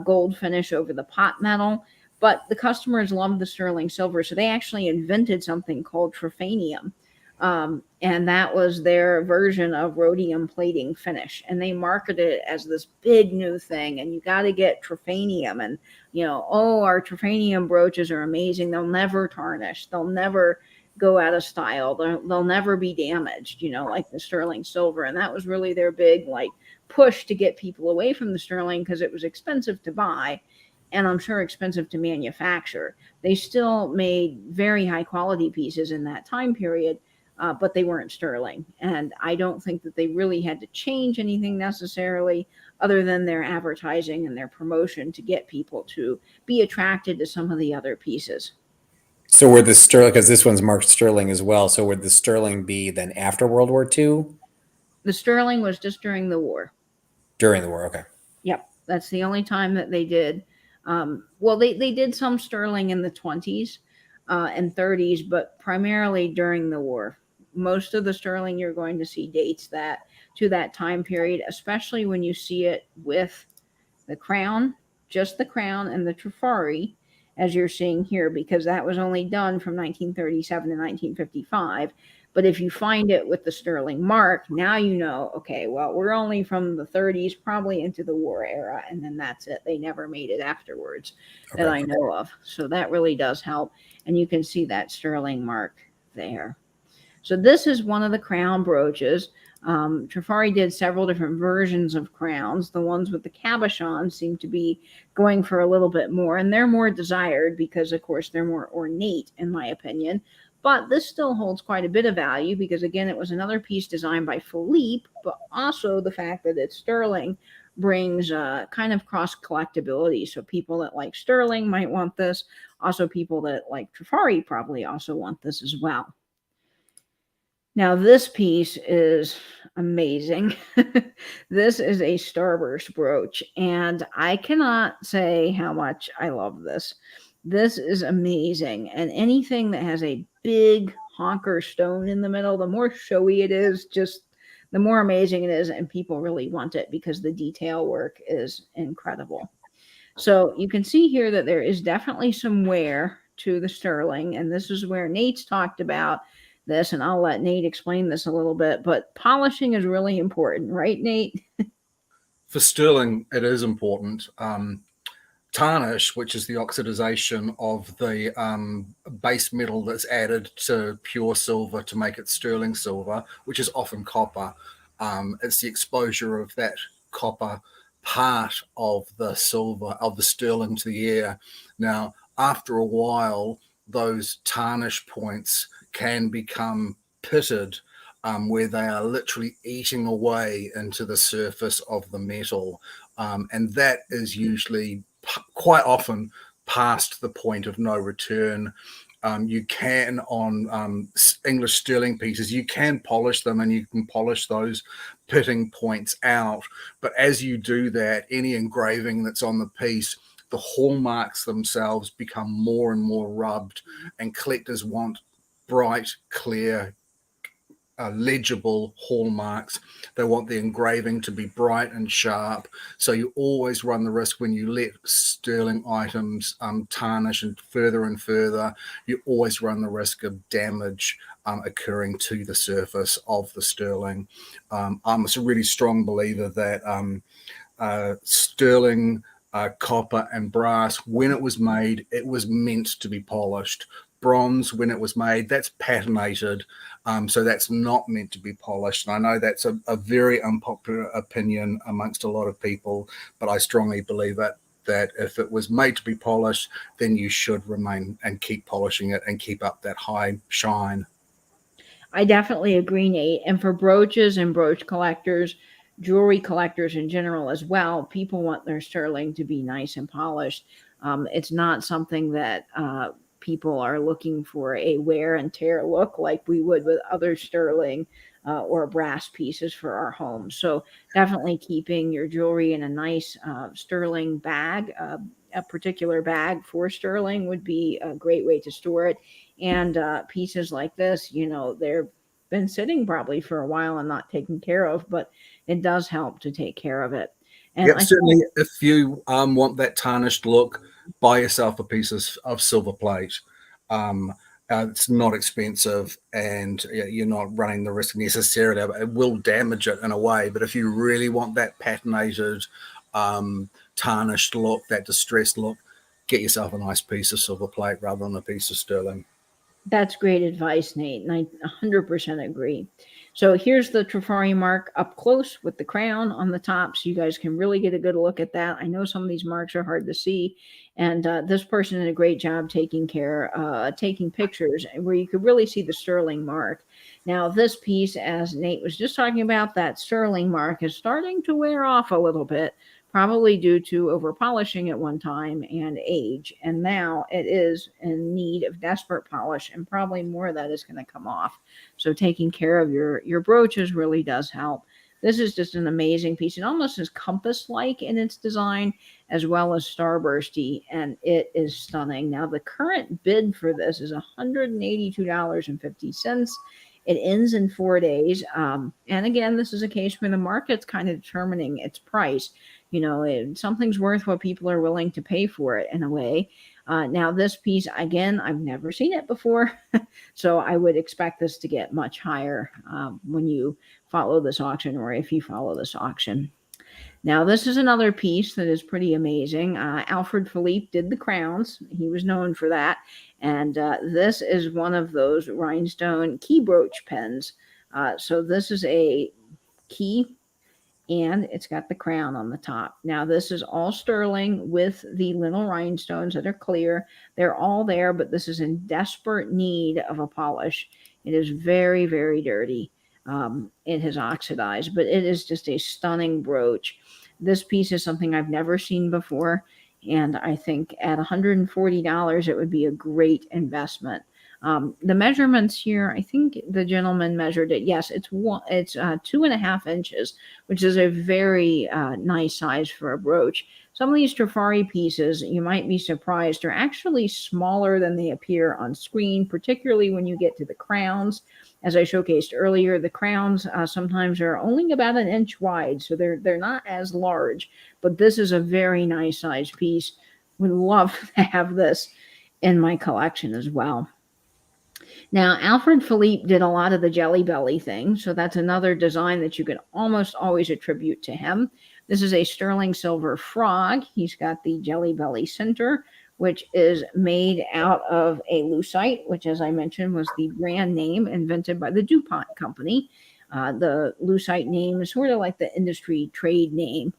[SPEAKER 1] gold finish over the pot metal. But the customers loved the sterling silver, so they actually invented something called trifanium. And that was their version of rhodium plating finish. And they marketed it as this big new thing. And you got to get trifanium. And, you know, oh, our trifanium brooches are amazing. They'll never tarnish. They'll never go out of style. They'll never be damaged, you know, like the sterling silver. And that was really their big, like, push to get people away from the sterling because it was expensive to buy. And I'm sure expensive to manufacture. They still made very high quality pieces in that time period, but they weren't sterling. And I don't think that they really had to change anything necessarily other than their advertising and their promotion to get people to be attracted to some of the other pieces.
[SPEAKER 2] So would the sterling, because this one's marked sterling as well, so would the sterling be then after World War II?
[SPEAKER 1] The sterling was just during the war.
[SPEAKER 2] During the war, okay.
[SPEAKER 1] Yep, that's the only time that they did. Well, they did some sterling in the 20s and 30s, but primarily during the war. Most of the sterling you're going to see dates that to that time period, especially when you see it with the crown, just the crown and the Trifari, as you're seeing here, because that was only done from 1937 to 1955. But if you find it with the sterling mark, now you know, okay, well, we're only from the 30s, probably into the war era, and then that's it. They never made it afterwards that I know of. So that really does help. And you can see that sterling mark there. So this is one of the crown brooches. Trifari did several different versions of crowns. The ones with the cabochon seem to be going for a little bit more, and they're more desired because, of course, they're more ornate, in my opinion. But this still holds quite a bit of value because, again, it was another piece designed by Philippe, but also the fact that it's sterling brings kind of cross collectability. So people that like sterling might want this. Also, people that like Trifari probably also want this as well. Now, this piece is amazing. This is a starburst brooch, and I cannot say how much I love this. This is amazing, and anything that has a big honker stone in the middle, the more showy it is, just the more amazing it is, and people really want it because the detail work is incredible. So you can see here that there is definitely some wear to the sterling, and this is where Nate's talked about this, and I'll let Nate explain this a little bit, but polishing is really important, right, Nate?
[SPEAKER 3] For sterling, it is important. Tarnish, which is the oxidization of the base metal that's added to pure silver to make it sterling silver, which is often copper, It's the exposure of that copper part of the silver, of the sterling to the air. Now, after a while, those tarnish points can become pitted, where they are literally eating away into the surface of the metal. And that is usually quite often past the point of no return. You can, on English sterling pieces, you can polish them and you can polish those pitting points out. But as you do that, any engraving that's on the piece, the hallmarks themselves become more and more rubbed, and collectors want bright, clear, legible hallmarks. They want the engraving to be bright and sharp. So you always run the risk, when you let sterling items tarnish and further, you always run the risk of damage occurring to the surface of the sterling. I'm a really strong believer that sterling, copper and brass, when it was made, it was meant to be polished. Bronze, when it was made, that's patinated, so that's not meant to be polished. And I know that's a very unpopular opinion amongst a lot of people, but I strongly believe that if it was made to be polished, then you should remain and keep polishing it and keep up that high shine.
[SPEAKER 1] I definitely agree, Nate. And for brooches and brooch collectors, jewelry collectors in general as well, people want their sterling to be nice and polished. It's not something that people are looking for a wear and tear look like we would with other sterling or brass pieces for our homes. So definitely keeping your jewelry in a nice sterling bag. A particular bag for sterling would be a great way to store it. And pieces like this, they've been sitting probably for a while and not taken care of, but it does help to take care of it. And
[SPEAKER 3] Yep, certainly. If you want that tarnished look, buy yourself a piece of silver plate. It's not expensive, and you're not running the risk necessarily. It will damage it in a way, but if you really want that patinated, tarnished look, that distressed look, get yourself a nice piece of silver plate rather than a piece of sterling.
[SPEAKER 1] That's great advice, Nate, and I 100% agree. So here's the Trifari mark up close with the crown on the top, so you guys can really get a good look at that. I know some of these marks are hard to see, and this person did a great job taking pictures where you could really see the sterling mark. Now, this piece, as Nate was just talking about, that sterling mark is starting to wear off a little bit, probably due to over polishing at one time and age. And now it is in need of desperate polish, and probably more of that is going to come off. So taking care of your brooches really does help. This is just an amazing piece. It almost is compass-like in its design, as well as starbursty, and it is stunning. Now, the current bid for this is $182.50. It ends in 4 days. And again, this is a case where the market's kind of determining its price. Something's worth what people are willing to pay for it in a way. Now, this piece, again, I've never seen it before, so I would expect this to get much higher when you follow this auction, or if you follow this auction. Now, this is another piece that is pretty amazing. Alfred Philippe did the crowns. He was known for that. And this is one of those rhinestone key brooch pens. So this is a key, and it's got the crown on the top. Now, this is all sterling with the little rhinestones that are clear. They're all there, but this is in desperate need of a polish. It is very, very dirty. It has oxidized, but it is just a stunning brooch. This piece is something I've never seen before, and I think at $140, it would be a great investment. The measurements here, I think the gentleman measured it. Yes, it's 2.5 inches, which is a very nice size for a brooch. Some of these Trifari pieces, you might be surprised, are actually smaller than they appear on screen, particularly when you get to the crowns. As I showcased earlier, the crowns sometimes are only about 1 inch wide, so they're not as large. But this is a very nice size piece. Would love to have this in my collection as well. Now, Alfred Philippe did a lot of the Jelly Belly thing, so that's another design that you can almost always attribute to him. This is a sterling silver frog. He's got the Jelly Belly center, which is made out of a lucite, which, as I mentioned, was the brand name invented by the DuPont company. The lucite name is sort of like the industry trade name.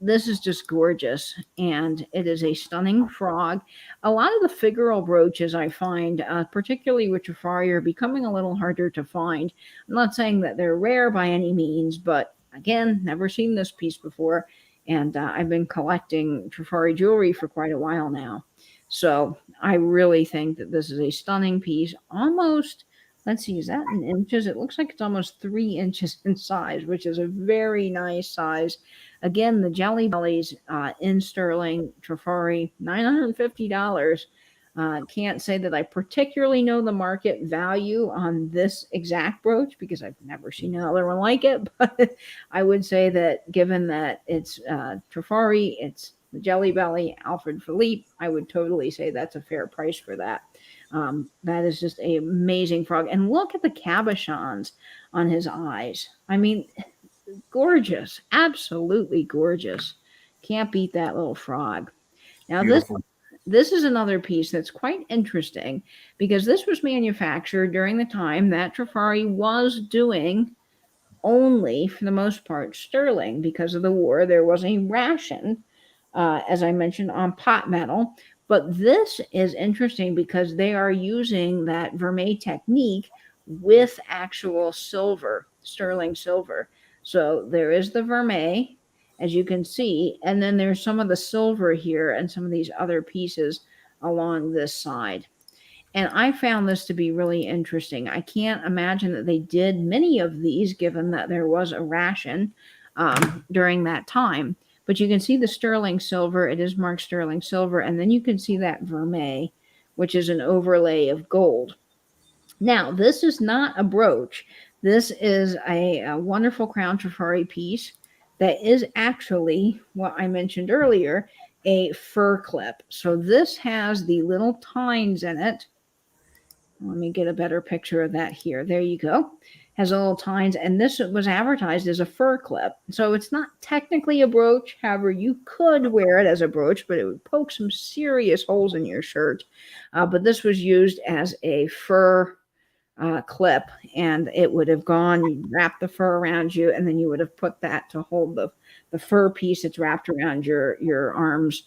[SPEAKER 1] This is just gorgeous, and it is a stunning frog. A lot of the figural brooches I find, particularly with Trifari, are becoming a little harder to find. I'm not saying that they're rare by any means, but again, never seen this piece before, and I've been collecting Trifari jewelry for quite a while now. So I really think that this is a stunning piece. Almost, let's see, is that in inches? It looks like it's almost 3 inches in size, which is a very nice size. Again, the Jelly Bellies in sterling, Trifari, $950. Can't say that I particularly know the market value on this exact brooch because I've never seen another one like it. But I would say that given that it's Trifari, it's the Jelly Belly, Alfred Philippe, I would totally say that's a fair price for that. That is just an amazing frog. And look at the cabochons on his eyes. I mean, gorgeous, absolutely gorgeous. Can't beat that little frog. Now this is another piece that's quite interesting because this was manufactured during the time that Trifari was doing only, for the most part, sterling. Because of the war, there was a ration, as I mentioned, on pot metal. But this is interesting because they are using that vermeil technique with actual silver, sterling silver. So there is the vermeil, as you can see, and then there's some of the silver here and some of these other pieces along this side. And I found this to be really interesting. I can't imagine that they did many of these, given that there was a ration during that time. But you can see the sterling silver. It is marked sterling silver. And then you can see that vermeil, which is an overlay of gold. Now, this is not a brooch. This is a wonderful Crown Trifari piece that is actually what I mentioned earlier, a fur clip. So this has the little tines in it. Let me get a better picture of that here. There you go. Has a little tines, and this was advertised as a fur clip. So it's not technically a brooch. However, you could wear it as a brooch, but it would poke some serious holes in your shirt. But this was used as a fur clip, and it would have gone, you'd wrap the fur around you, and then you would have put that to hold the fur piece that's wrapped around your arms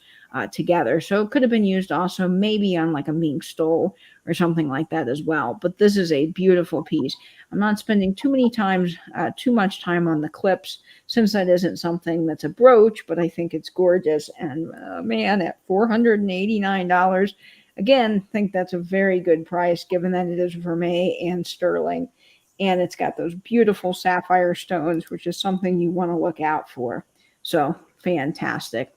[SPEAKER 1] together. So it could have been used also maybe on like a mink stole or something like that as well. But this is a beautiful piece. I'm not spending too much time on the clips, since that isn't something that's a brooch, but I think it's gorgeous. And man, at $489, again, think that's a very good price given that it is vermeil and sterling. And it's got those beautiful sapphire stones, which is something you want to look out for. So fantastic.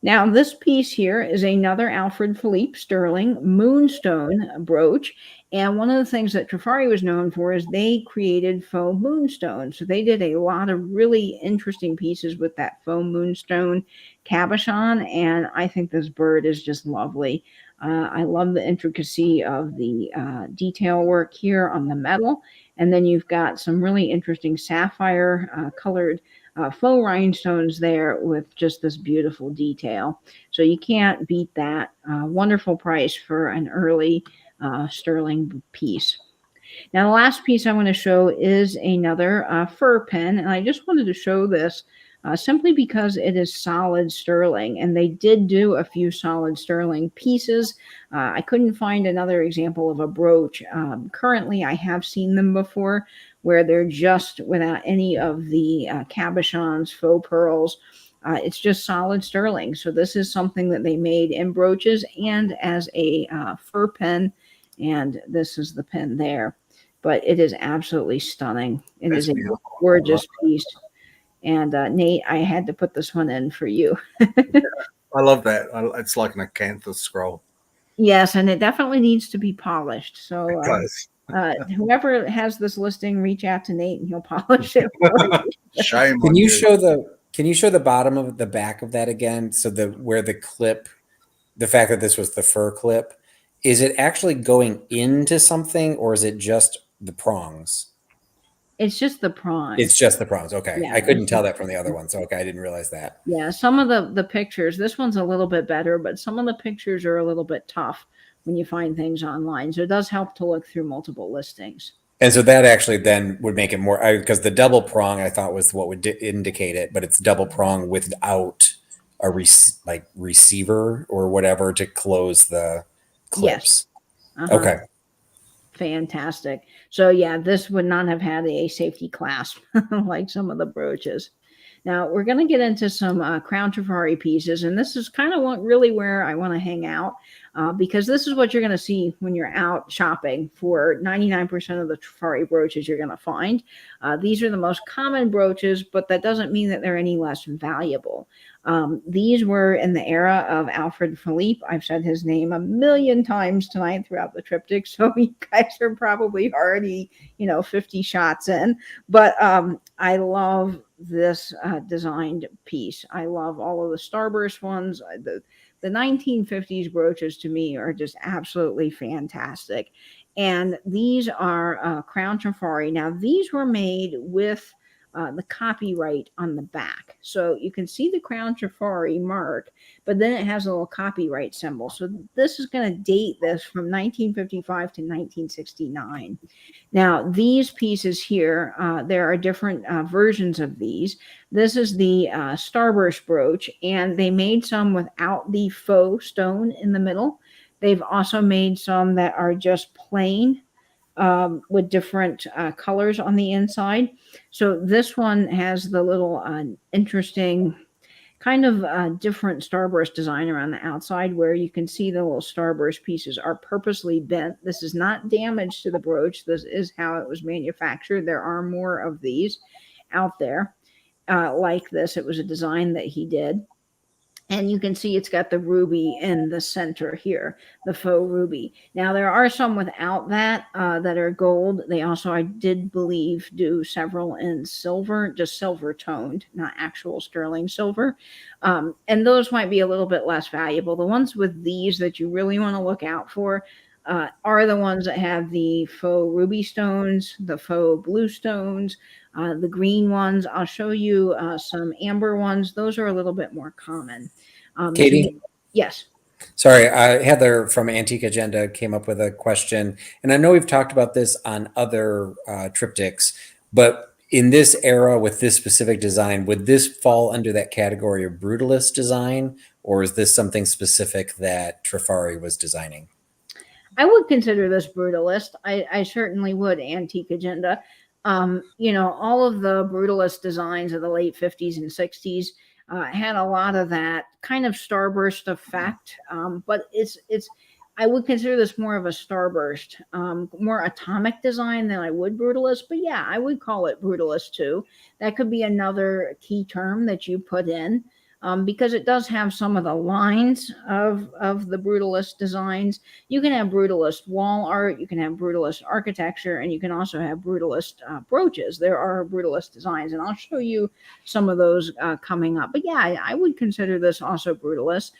[SPEAKER 1] Now, this piece here is another Alfred Philippe sterling moonstone brooch. And one of the things that Trifari was known for is they created faux moonstone. So they did a lot of really interesting pieces with that faux moonstone cabochon. And I think this bird is just lovely. I love the intricacy of the detail work here on the metal. And then you've got some really interesting sapphire colored faux rhinestones there with just this beautiful detail. So you can't beat that. Wonderful price for an early sterling piece. Now, the last piece I want to show is another fur pen. And I just wanted to show this simply because it is solid sterling, and they did do a few solid sterling pieces. I couldn't find another example of a brooch. Currently, I have seen them before where they're just without any of the cabochons, faux pearls. It's just solid sterling. So this is something that they made in brooches and as a fur pen, and this is the pen there. But it is absolutely stunning. It is a gorgeous piece. And Nate, I had to put this one in for you.
[SPEAKER 3] I love that. It's like an acanthus scroll.
[SPEAKER 1] Yes, and it definitely needs to be polished. So
[SPEAKER 3] It does.
[SPEAKER 1] whoever has this listing, reach out to Nate and he'll polish it for you.
[SPEAKER 3] Shame.
[SPEAKER 2] Can you show the bottom of the back of that again? So where the clip, the fact that this was the fur clip, is it actually going into something, or is it just the prongs?
[SPEAKER 1] It's just the prongs.
[SPEAKER 2] It's just the prongs. Okay.
[SPEAKER 1] Yeah,
[SPEAKER 2] I couldn't tell that from the other one. So, okay. I didn't realize that.
[SPEAKER 1] Yeah. Some of the pictures, this one's a little bit better, but some of the pictures are a little bit tough when you find things online. So it does help to look through multiple listings.
[SPEAKER 2] And so that actually then would make it more, because the double prong I thought was what would indicate it, but it's double prong without a receiver or whatever to close the clips.
[SPEAKER 1] Yes. Uh-huh.
[SPEAKER 2] Okay.
[SPEAKER 1] Fantastic. So yeah, this would not have had a safety clasp like some of the brooches. Now we're going to get into some Crown Trifari pieces, and this is kind of really where I want to hang out because this is what you're going to see when you're out shopping for 99% of the Trifari brooches you're going to find. These are the most common brooches, but that doesn't mean that they're any less valuable. These were in the era of Alfred Philippe. I've said his name a million times tonight throughout the triptych, so you guys are probably already, 50 shots in. But I love this designed piece. I love all of the starburst ones. The 1950s brooches to me are just absolutely fantastic. And these are Crown Trifari. Now, these were made with the copyright on the back. So you can see the Crown Trifari mark, but then it has a little copyright symbol. So this is going to date this from 1955 to 1969. Now, these pieces here, there are different versions of these. This is the Starburst brooch, and they made some without the faux stone in the middle. They've also made some that are just plain with different colors on the inside. So this one has the little interesting kind of different starburst design around the outside where you can see the little starburst pieces are purposely bent. This is not damage to the brooch. This is how it was manufactured. There are more of these out there like this. It was a design that he did. And you can see it's got the ruby in the center here, the faux ruby. Now, there are some without that that are gold. They also, I did believe, do several in silver, just silver toned, not actual sterling silver. And those might be a little bit less valuable. The ones with these that you really want to look out for are the ones that have the faux ruby stones, the faux blue stones, the green ones. I'll show you some amber ones. Those are a little bit more common.
[SPEAKER 2] Katie?
[SPEAKER 1] Yes.
[SPEAKER 2] Sorry, Heather from Antique Agenda came up with a question. And I know we've talked about this on other triptychs, but in this era with this specific design, would this fall under that category of brutalist design? Or is this something specific that Trifari was designing?
[SPEAKER 1] I would consider this brutalist. I certainly would, Antique Agenda. All of the brutalist designs of the late 50s and 60s had a lot of that kind of starburst effect. But I would consider this more of a starburst, more atomic design than I would brutalist. But yeah, I would call it brutalist too. That could be another key term that you put in. Because it does have some of the lines of the brutalist designs. You can have brutalist wall art, you can have brutalist architecture, and you can also have brutalist brooches. There are brutalist designs, and I'll show you some of those coming up. But yeah, I would consider this also brutalist.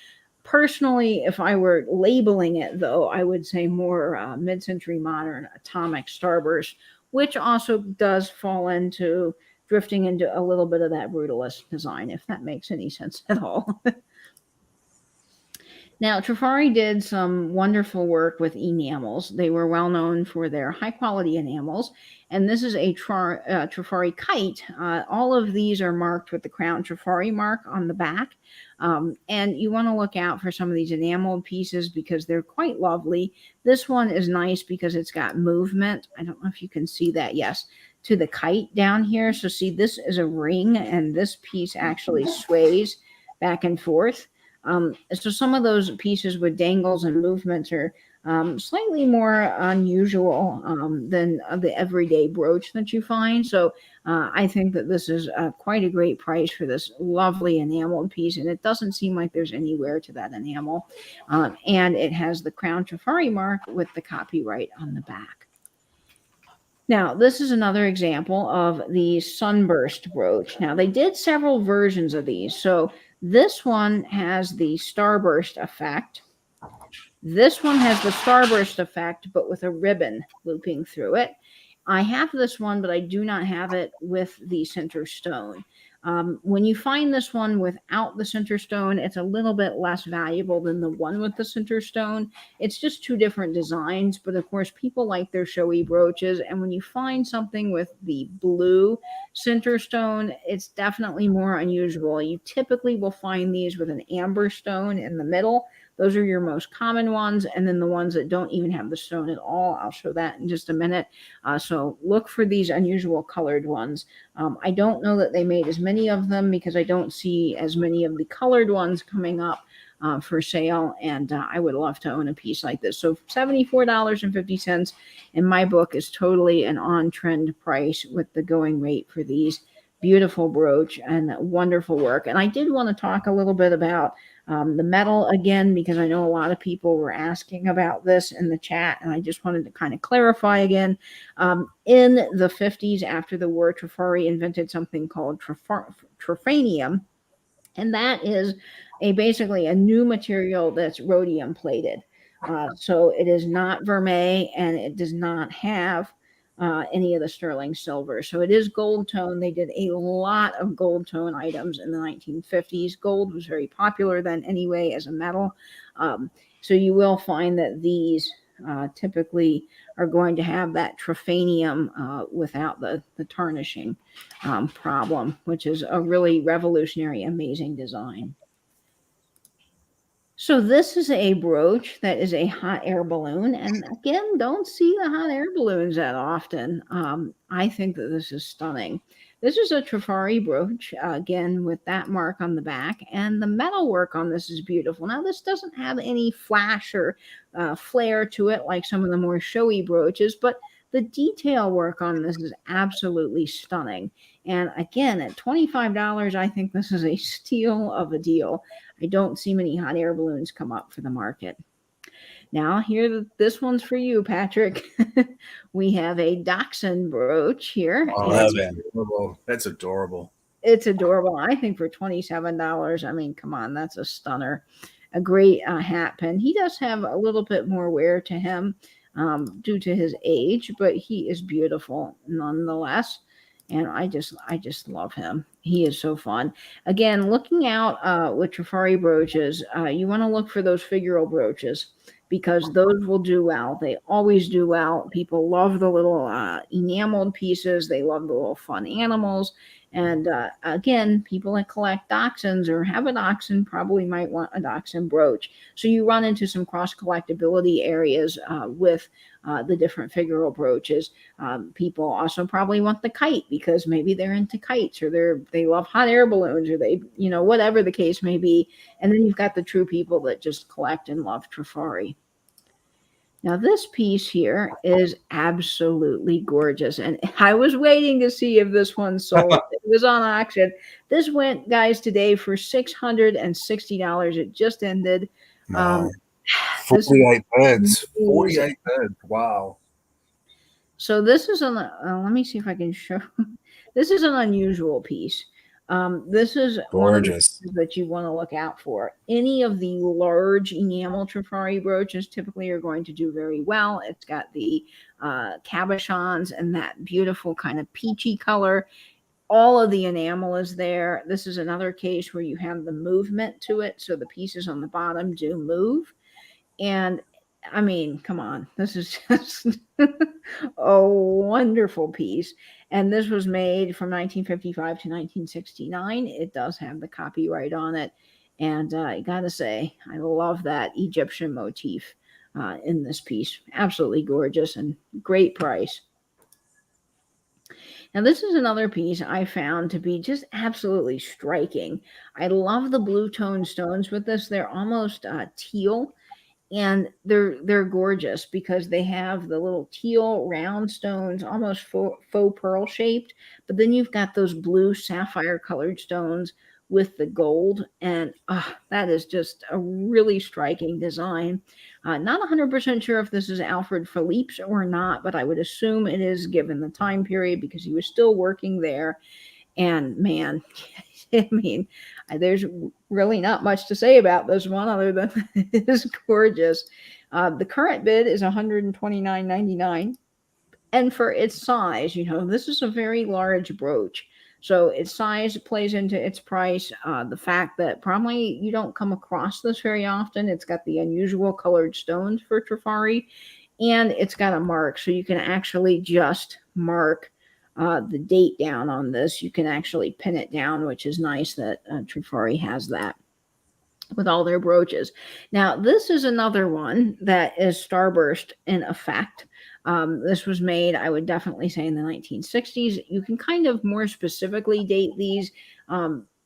[SPEAKER 1] Personally, if I were labeling it, though, I would say more mid-century modern atomic starburst, which also does fall into drifting into a little bit of that brutalist design, if that makes any sense at all. Now, Trifari did some wonderful work with enamels. They were well known for their high quality enamels. And this is a Trifari kite. All of these are marked with the Crown Trifari mark on the back. And you want to look out for some of these enameled pieces because they're quite lovely. This one is nice because it's got movement. I don't know if you can see that. Yes. To the kite down here. So see, this is a ring and this piece actually sways back and forth. So some of those pieces with dangles and movements are slightly more unusual than the everyday brooch that you find. So I think that this is quite a great price for this lovely enameled piece. And it doesn't seem like there's any wear to that enamel. And it has the Crown Trifari mark with the copyright on the back. Now, this is another example of the sunburst brooch. Now, they did several versions of these. So this one has the starburst effect. This one has the starburst effect, but with a ribbon looping through it. I have this one, but I do not have it with the center stone. When you find this one without the center stone, it's a little bit less valuable than the one with the center stone. It's just two different designs, but of course people like their showy brooches. And when you find something with the blue center stone, it's definitely more unusual. You typically will find these with an amber stone in the middle. Those are your most common ones. And then the ones that don't even have the stone at all, I'll show that in just a minute. So look for these unusual colored ones. I don't know that they made as many of them because I don't see as many of the colored ones coming up for sale. And I would love to own a piece like this. So $74.50 in my book is totally an on-trend price with the going rate for these. Beautiful brooch and wonderful work. And I did want to talk a little bit about the metal again, because I know a lot of people were asking about this in the chat, and I just wanted to kind of clarify again. In the 50s, after the war, Trifari invented something called trifanium, and that is basically a new material that's rhodium plated. So it is not vermeil, and it does not have any of the sterling silver. So it is gold tone. They did a lot of gold tone items in the 1950s. Gold was very popular then anyway as a metal. So you will find that these typically are going to have that trifanium without the tarnishing problem, which is a really revolutionary, amazing design. So this is a brooch that is a hot air balloon. And again, don't see the hot air balloons that often. I think that this is stunning. This is a Trifari brooch, again, with that mark on the back. And the metal work on this is beautiful. Now, this doesn't have any flash or flare to it like some of the more showy brooches, but the detail work on this is absolutely stunning. And again, at $25, I think this is a steal of a deal. I don't see many hot air balloons come up for the market. Now, this one's for you, Patrick. We have a dachshund brooch here.
[SPEAKER 4] Oh, that's adorable. That's adorable.
[SPEAKER 1] It's adorable. I think for $27, I mean, come on, that's a stunner. A great hat pin. He does have a little bit more wear to him due to his age, but he is beautiful nonetheless. And I just love him. He is so fun. Again, looking out with Trifari brooches, you want to look for those figural brooches because those will do well. They always do well. People love the little enameled pieces. They love the little fun animals. And again, people that collect dachshunds or have a dachshund probably might want a dachshund brooch. So you run into some cross collectability areas with the different figural brooches. People also probably want the kite because maybe they're into kites or they love hot air balloons or they, whatever the case may be. And then you've got the true people that just collect and love Trifari. Now, this piece here is absolutely gorgeous. And I was waiting to see if this one sold. It was on auction. This went, guys, today for $660. It just ended.
[SPEAKER 4] Wow. 48 beds. 48 beds. Wow.
[SPEAKER 1] So this is let me see if I can show. This is an unusual piece. This is
[SPEAKER 2] gorgeous
[SPEAKER 1] that you want to look out for. Any of the large enamel Trifari brooches typically are going to do very well. It's got the cabochons and that beautiful kind of peachy color. All of the enamel is there. This is another case where you have the movement to it. So the pieces on the bottom do move. And I mean, come on, this is just a wonderful piece. And this was made from 1955 to 1969. It does have the copyright on it. And I gotta say, I love that Egyptian motif in this piece. Absolutely gorgeous and great price. Now, this is another piece I found to be just absolutely striking. I love the blue tone stones with this. They're almost teal. And they're gorgeous because they have the little teal round stones, almost faux pearl shaped. But then you've got those blue sapphire colored stones with the gold. And that is just a really striking design. Not 100% sure if this is Alfred Philippe's or not, but I would assume it is given the time period because he was still working there. And man, I mean, there's really not much to say about this one other than it is gorgeous. The current bid is $129.99. And for its size, this is a very large brooch. So its size plays into its price. The fact that probably you don't come across this very often. It's got the unusual colored stones for Trifari, and it's got a mark. So you can actually just mark the date down on this. You can actually pin it down, which is nice that Trifari has that with all their brooches. Now, this is another one that is starburst in effect. This was made, I would definitely say, in the 1960s. You can kind of more specifically date these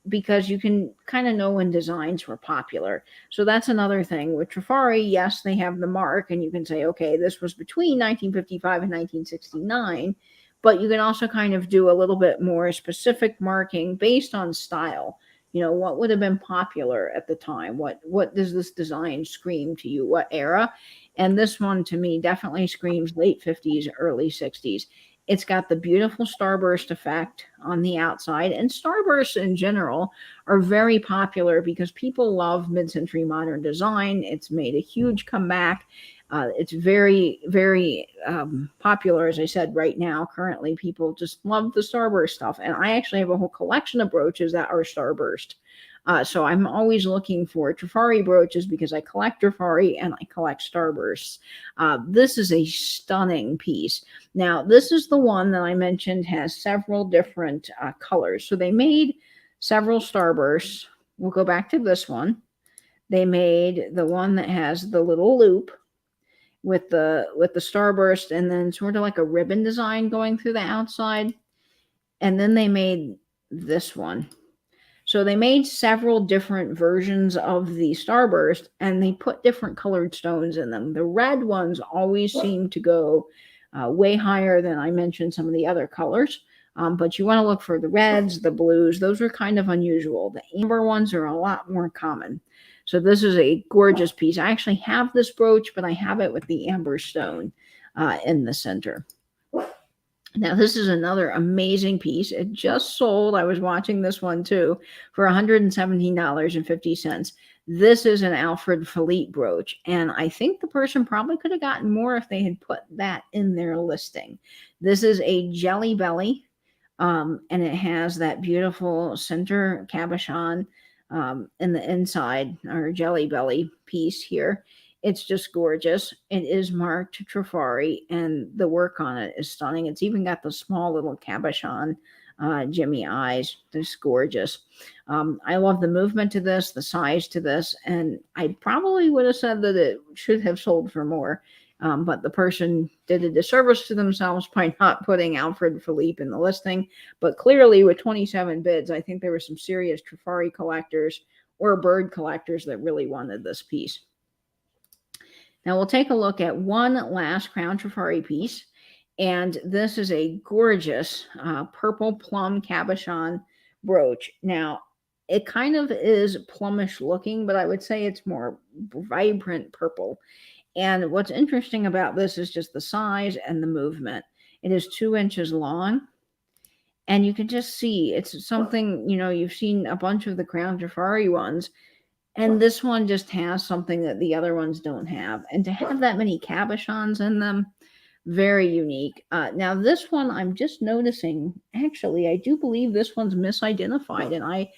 [SPEAKER 1] because you can kind of know when designs were popular. So that's another thing. With Trifari, yes, they have the mark, and you can say, okay, this was between 1955 and 1969, but you can also kind of do a little bit more specific marking based on style. You know, what would have been popular at the time? What does this design scream to you? What era? And this one to me definitely screams late 50s, early 60s. It's got the beautiful starburst effect on the outside, and starbursts in general are very popular because people love mid-century modern design. It's made a huge comeback. It's very, very popular, as I said, right now. Currently, people just love the starburst stuff. And I actually have a whole collection of brooches that are starburst. So I'm always looking for Trifari brooches because I collect Trifari and I collect starbursts. This is a stunning piece. Now, this is the one that I mentioned has several different colors. So they made several starbursts. We'll go back to this one. They made the one that has the little loop with the starburst and then sort of like a ribbon design going through the outside. And then they made this one. So they made several different versions of the starburst, and they put different colored stones in them. The red ones always seem to go way higher than I mentioned some of the other colors. But you want to look for the reds, the blues. Those are kind of unusual. The amber ones are a lot more common. So this is a gorgeous piece. I actually have this brooch, but I have it with the amber stone in the center. Now, this is another amazing piece. It just sold. I was watching this one too for $117.50. This is an Alfred Philippe brooch, and I think the person probably could have gotten more if they had put that in their listing. This is a jelly belly, and it has that beautiful center cabochon in the inside, or jelly belly piece here. It's just gorgeous. It is marked Trifari, and the work on it is stunning. It's even got the small little cabochon Jimmy eyes. Just gorgeous. I love the movement to this, the size to this, and I probably would have said that it should have sold for more. But the person did a disservice to themselves by not putting Alfred Philippe in the listing. But clearly, with 27 bids, I think there were some serious Trifari collectors or bird collectors that really wanted this piece. Now we'll take a look at one last Crown Trifari piece, and this is a gorgeous purple plum cabochon brooch. Now, it kind of is plumish looking, but I would say it's more vibrant purple. And what's interesting about this is just the size and the movement. It is 2 inches long, and you can just see it's something, you know, you've seen a bunch of the Crown Trifari ones, and this one just has something that the other ones don't have. And to have that many cabochons in them, very unique. Now, this one I'm just noticing, actually, I do believe this one's misidentified. And I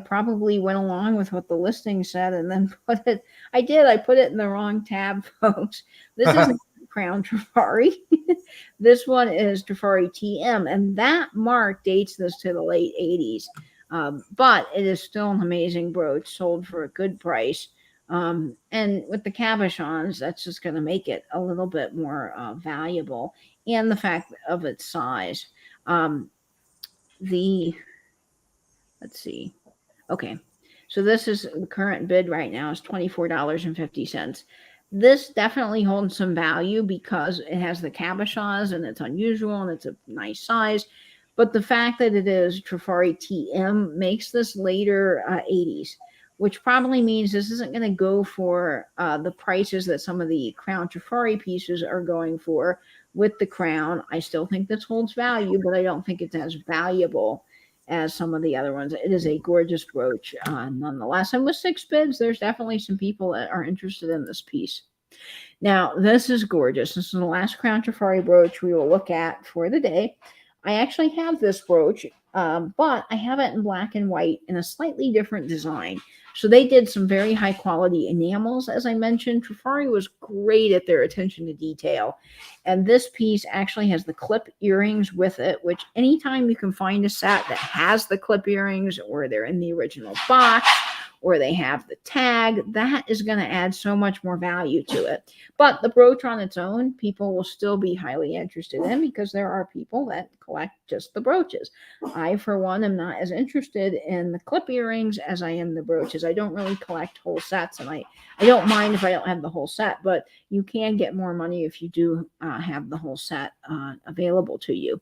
[SPEAKER 1] probably went along with what the listing said and then put it, I put it in the wrong tab, folks. This isn't Crown Trifari. This one is Trifari TM. And that mark dates this to the late 80s. But it is still an amazing brooch, sold for a good price. And with the cabochons, that's just going to make it a little bit more valuable, and the fact of its size. Let's see. Okay, so this is the current bid right now is $24.50. This definitely holds some value because it has the cabochons and it's unusual and it's a nice size. But the fact that it is Trifari TM makes this later 80s, which probably means this isn't going to go for the prices that some of the Crown Trifari pieces are going for with the Crown. I still think this holds value, but I don't think it's as valuable as some of the other ones. It is a gorgeous brooch nonetheless. And with 6 bids, there's definitely some people that are interested in this piece. Now, this is gorgeous. This is the last Crown Trifari brooch we will look at for the day. I actually have this brooch But I have it in black and white in a slightly different design. So they did some very high quality enamels, as I mentioned. Trifari was great at their attention to detail. And this piece actually has the clip earrings with it, which anytime you can find a set that has the clip earrings, or they're in the original box, or they have the tag, that is going to add so much more value to it. But the brooch on its own, people will still be highly interested in, because there are people that collect just the brooches. I, for one, am not as interested in the clip earrings as I am the brooches. I don't really collect whole sets, and I don't mind if I don't have the whole set, but you can get more money if you do have the whole set available to you.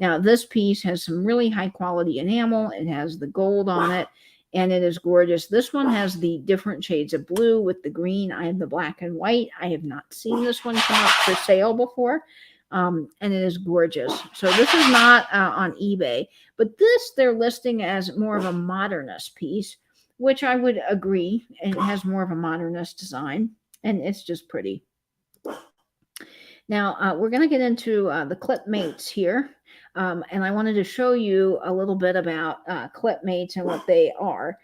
[SPEAKER 1] Now, this piece has some really high quality enamel. It has the gold on it, and it is gorgeous. This one has the different shades of blue with the green. I have the black and white. I have not seen this one come up for sale before, and it is gorgeous. So this is not on eBay, but this they're listing as more of a modernist piece, which I would agree. It has more of a modernist design, and it's just pretty. Now, we're going to get into the clip mates here. And I wanted to show you a little bit about clip mates and what they are.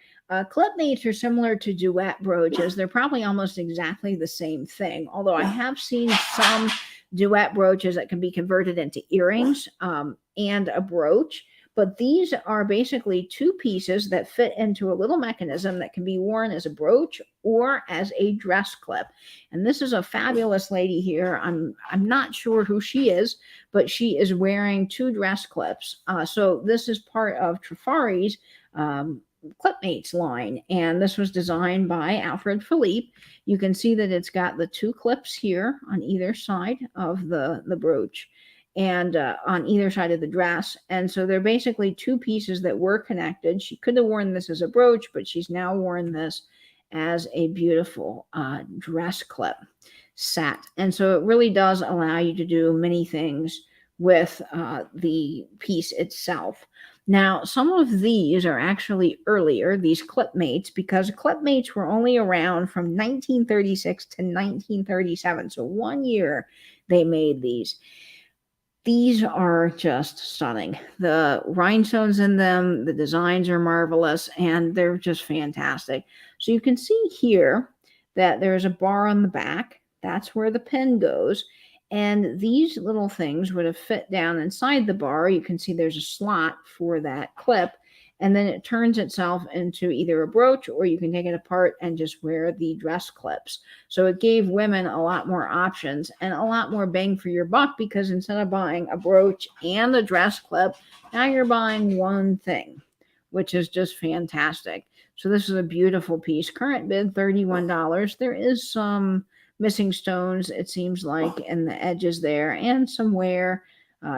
[SPEAKER 1] Clip mates are similar to duet brooches. They're probably almost exactly the same thing, although I have seen some duet brooches that can be converted into earrings and a brooch. But these are basically two pieces that fit into a little mechanism that can be worn as a brooch or as a dress clip. And this is a fabulous lady here. I'm not sure who she is, but she is wearing two dress clips. So this is part of Trifari's Clipmates line, and this was designed by Alfred Philippe. You can see that it's got the two clips here on either side of the brooch, and on either side of the dress. And so they're basically two pieces that were connected. She could have worn this as a brooch, but she's now worn this as a beautiful dress clip set. And so it really does allow you to do many things with the piece itself. Now, some of these are actually earlier, these clip mates, because clip mates were only around from 1936 to 1937. So 1 year they made these. These are just stunning. The rhinestones in them, the designs are marvelous, and they're just fantastic. So you can see here that there's a bar on the back. That's where the pin goes. And these little things would have fit down inside the bar. You can see there's a slot for that clip. And then it turns itself into either a brooch, or you can take it apart and just wear the dress clips. So it gave women a lot more options and a lot more bang for your buck, because instead of buying a brooch and a dress clip, now you're buying one thing, which is just fantastic. So this is a beautiful piece. Current bid, $31. There is some missing stones, it seems like, in the edges there, and some wear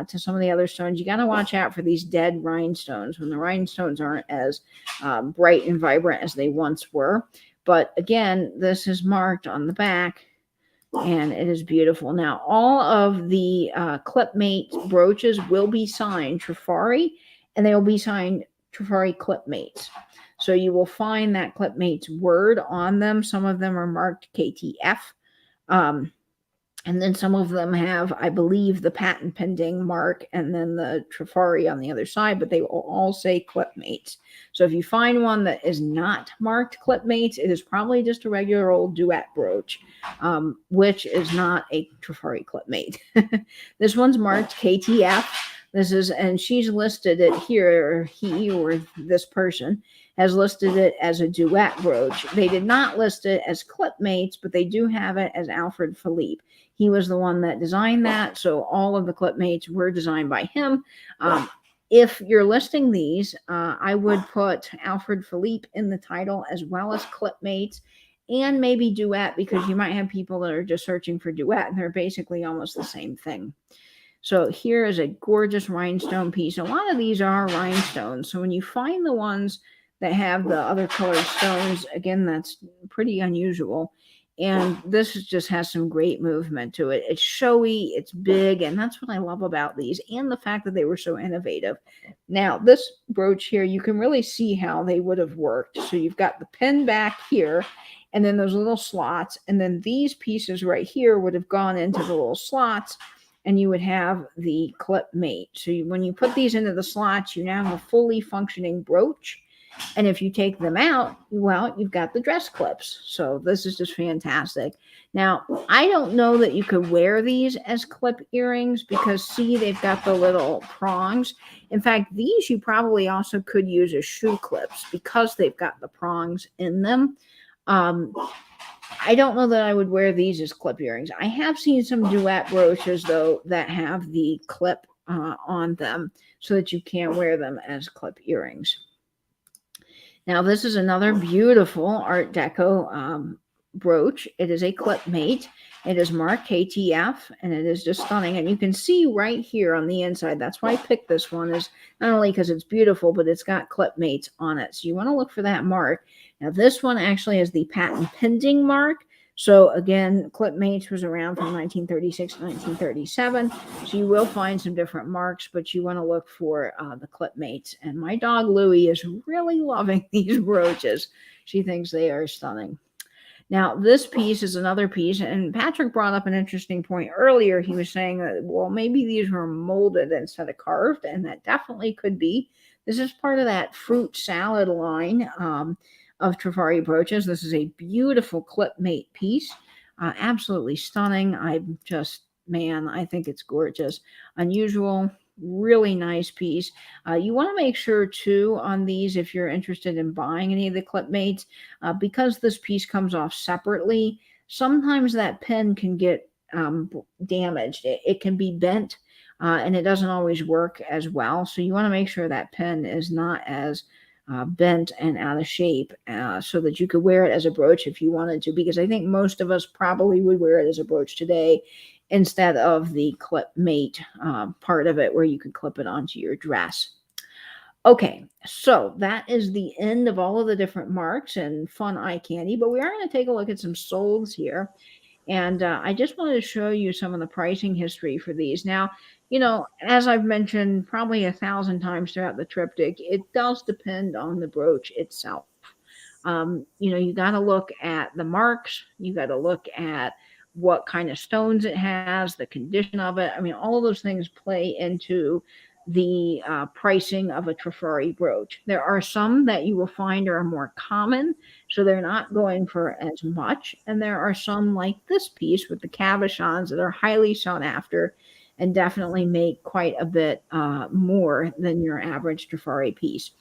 [SPEAKER 1] to some of the other stones. You got to watch out for these dead rhinestones when the rhinestones aren't as bright and vibrant as they once were. But again, this is marked on the back, and it is beautiful. Now, all of the Clipmate brooches will be signed Trifari, and they will be signed Trifari Clipmates. So you will find that Clipmates word on them. Some of them are marked KTF. And then some of them have, I believe, the patent pending mark and then the Trifari on the other side, but they will all say Clipmates. So if you find one that is not marked Clipmates, it is probably just a regular old duet brooch, which is not a Trifari Clipmate. This one's marked KTF. This is, and she's listed it here, or he or this person has listed it as a duet brooch. They did not list it as Clipmates, but they do have it as Alfred Philippe. He was the one that designed that, so all of the Clipmates were designed by him. If you're listing these, I would put Alfred Philippe in the title, as well as Clipmates, and maybe duet, because you might have people that are just searching for duet, and they're basically almost the same thing. So here is a gorgeous rhinestone piece. A lot of these are rhinestones, so when you find the ones that have the other colored stones, again, that's pretty unusual. And this just has some great movement to it. It's showy, it's big, and that's what I love about these, and the fact that they were so innovative. Now, this brooch here, you can really see how they would have worked. So you've got the pin back here, and then those little slots, and then these pieces right here would have gone into the little slots, and you would have the clip mate. So when you put these into the slots, you now have a fully functioning brooch. And if you take them out, well, you've got the dress clips. So this is just fantastic. Now, I don't know that you could wear these as clip earrings because, see, they've got the little prongs. In fact, these you probably also could use as shoe clips because they've got the prongs in them. I don't know that I would wear these as clip earrings. I have seen some duet brooches, though, that have the clip on them so that you can wear them as clip earrings. Now, this is another beautiful Art Deco brooch. It is a clip mate. It is marked KTF, and it is just stunning. And you can see right here on the inside, that's why I picked this one, is not only because it's beautiful, but it's got clip mates on it. So you want to look for that mark. Now, this one actually has the patent pending mark. So again, clip mates was around from 1936 to 1937. So you will find some different marks, but you want to look for the clip mates. And my dog Louie is really loving these brooches. She thinks they are stunning. Now, this piece is another piece, and Patrick brought up an interesting point earlier. He was saying that, well, maybe these were molded instead of carved, and that definitely could be. This is part of that fruit salad line of Trifari brooches. This is a beautiful clip mate piece, absolutely stunning. I think it's gorgeous, unusual, really nice piece. You want to make sure too on these, if you're interested in buying any of the clip mates, because this piece comes off separately, sometimes that pin can get damaged. It can be bent, and it doesn't always work as well. So you want to make sure that pin is not as bent and out of shape, so that you could wear it as a brooch if you wanted to, because I think most of us probably would wear it as a brooch today instead of the clip mate part of it where you could clip it onto your dress. Okay, so that is the end of all of the different marks and fun eye candy, but we are going to take a look at some solds here. And I just wanted to show you some of the pricing history for these. Now, you know, as I've mentioned probably 1,000 times throughout the triptych, it does depend on the brooch itself. You know, you got to look at the marks. You got to look at what kind of stones it has, the condition of it. I mean, all of those things play into the pricing of a Trifari brooch. There are some that you will find are more common, so they're not going for as much. And there are some like this piece with the cabochons that are highly sought after and definitely make quite a bit more than your average Trifari piece.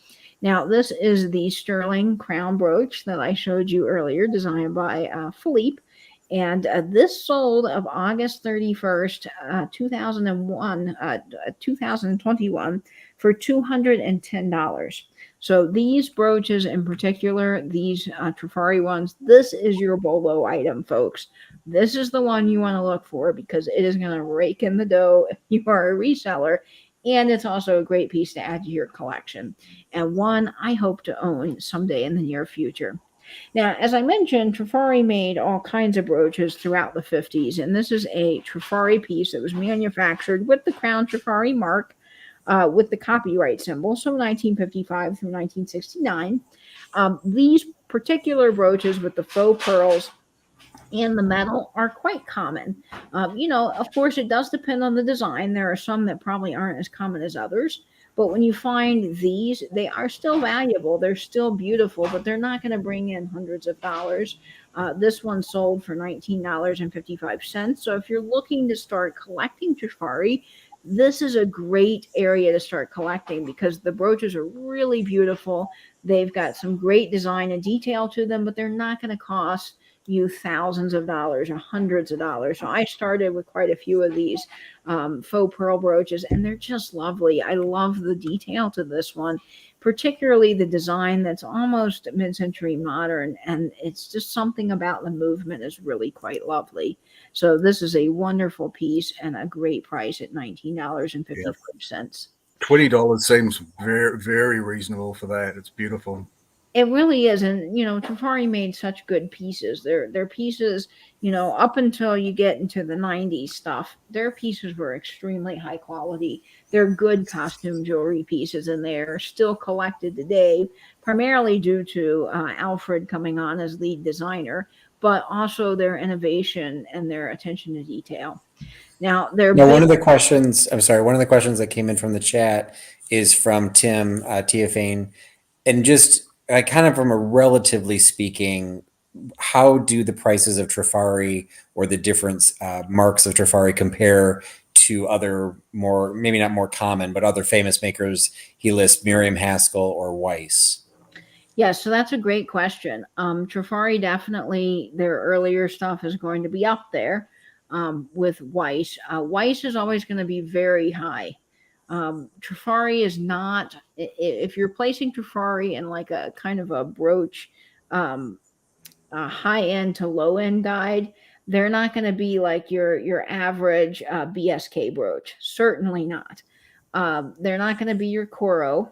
[SPEAKER 1] Now, this is the sterling crown brooch that I showed you earlier, designed by Philippe. And this sold of August 31st, 2021 for $210. So these brooches in particular, these Trifari ones, this is your bolo item, folks. This is the one you want to look for because it is going to rake in the dough if you are a reseller. And it's also a great piece to add to your collection, and one I hope to own someday in the near future. Now, as I mentioned, Trifari made all kinds of brooches throughout the 50s, and this is a Trifari piece that was manufactured with the Crown Trifari mark, with the copyright symbol, so 1955 through 1969. These particular brooches with the faux pearls and the metal are quite common. You know, of course, it does depend on the design. There are some that probably aren't as common as others. But when you find these, they are still valuable. They're still beautiful, but they're not going to bring in hundreds of dollars. This one sold for $19.55. So if you're looking to start collecting Trifari, this is a great area to start collecting because the brooches are really beautiful. They've got some great design and detail to them, but they're not going to cost you thousands of dollars or hundreds of dollars. So I started with quite a few of these faux pearl brooches, and they're just lovely. I love the detail to this one, particularly the design that's almost mid-century modern, and it's just something about the movement is really quite lovely. So this is a wonderful piece and a great price at $19.55.
[SPEAKER 4] $20 seems very, very reasonable for that. It's beautiful.
[SPEAKER 1] It really is. And, you know, Trifari made such good pieces. Their pieces, you know, up until you get into the 90s stuff, their pieces were extremely high quality. They're good costume jewelry pieces, and they're still collected today, primarily due to Alfred coming on as lead designer, but also their innovation and their attention to detail. Now, they're
[SPEAKER 2] Now,
[SPEAKER 1] big.
[SPEAKER 2] one of the questions, I'm sorry, one of the questions that came in from the chat is from Tim Tiafane. And just kind of from a relatively speaking, how do the prices of Trifari or the different marks of Trifari compare to other more, maybe not more common, but other famous makers? He lists Miriam Haskell or Weiss.
[SPEAKER 1] Yeah, so that's a great question. Trifari, definitely their earlier stuff is going to be up there with Weiss. Weiss is always going to be very high. Trifari is not, if you're placing Trifari in like a kind of a brooch, a high end to low end guide, they're not going to be like your average BSK brooch. Certainly not. They're not going to be your Coro.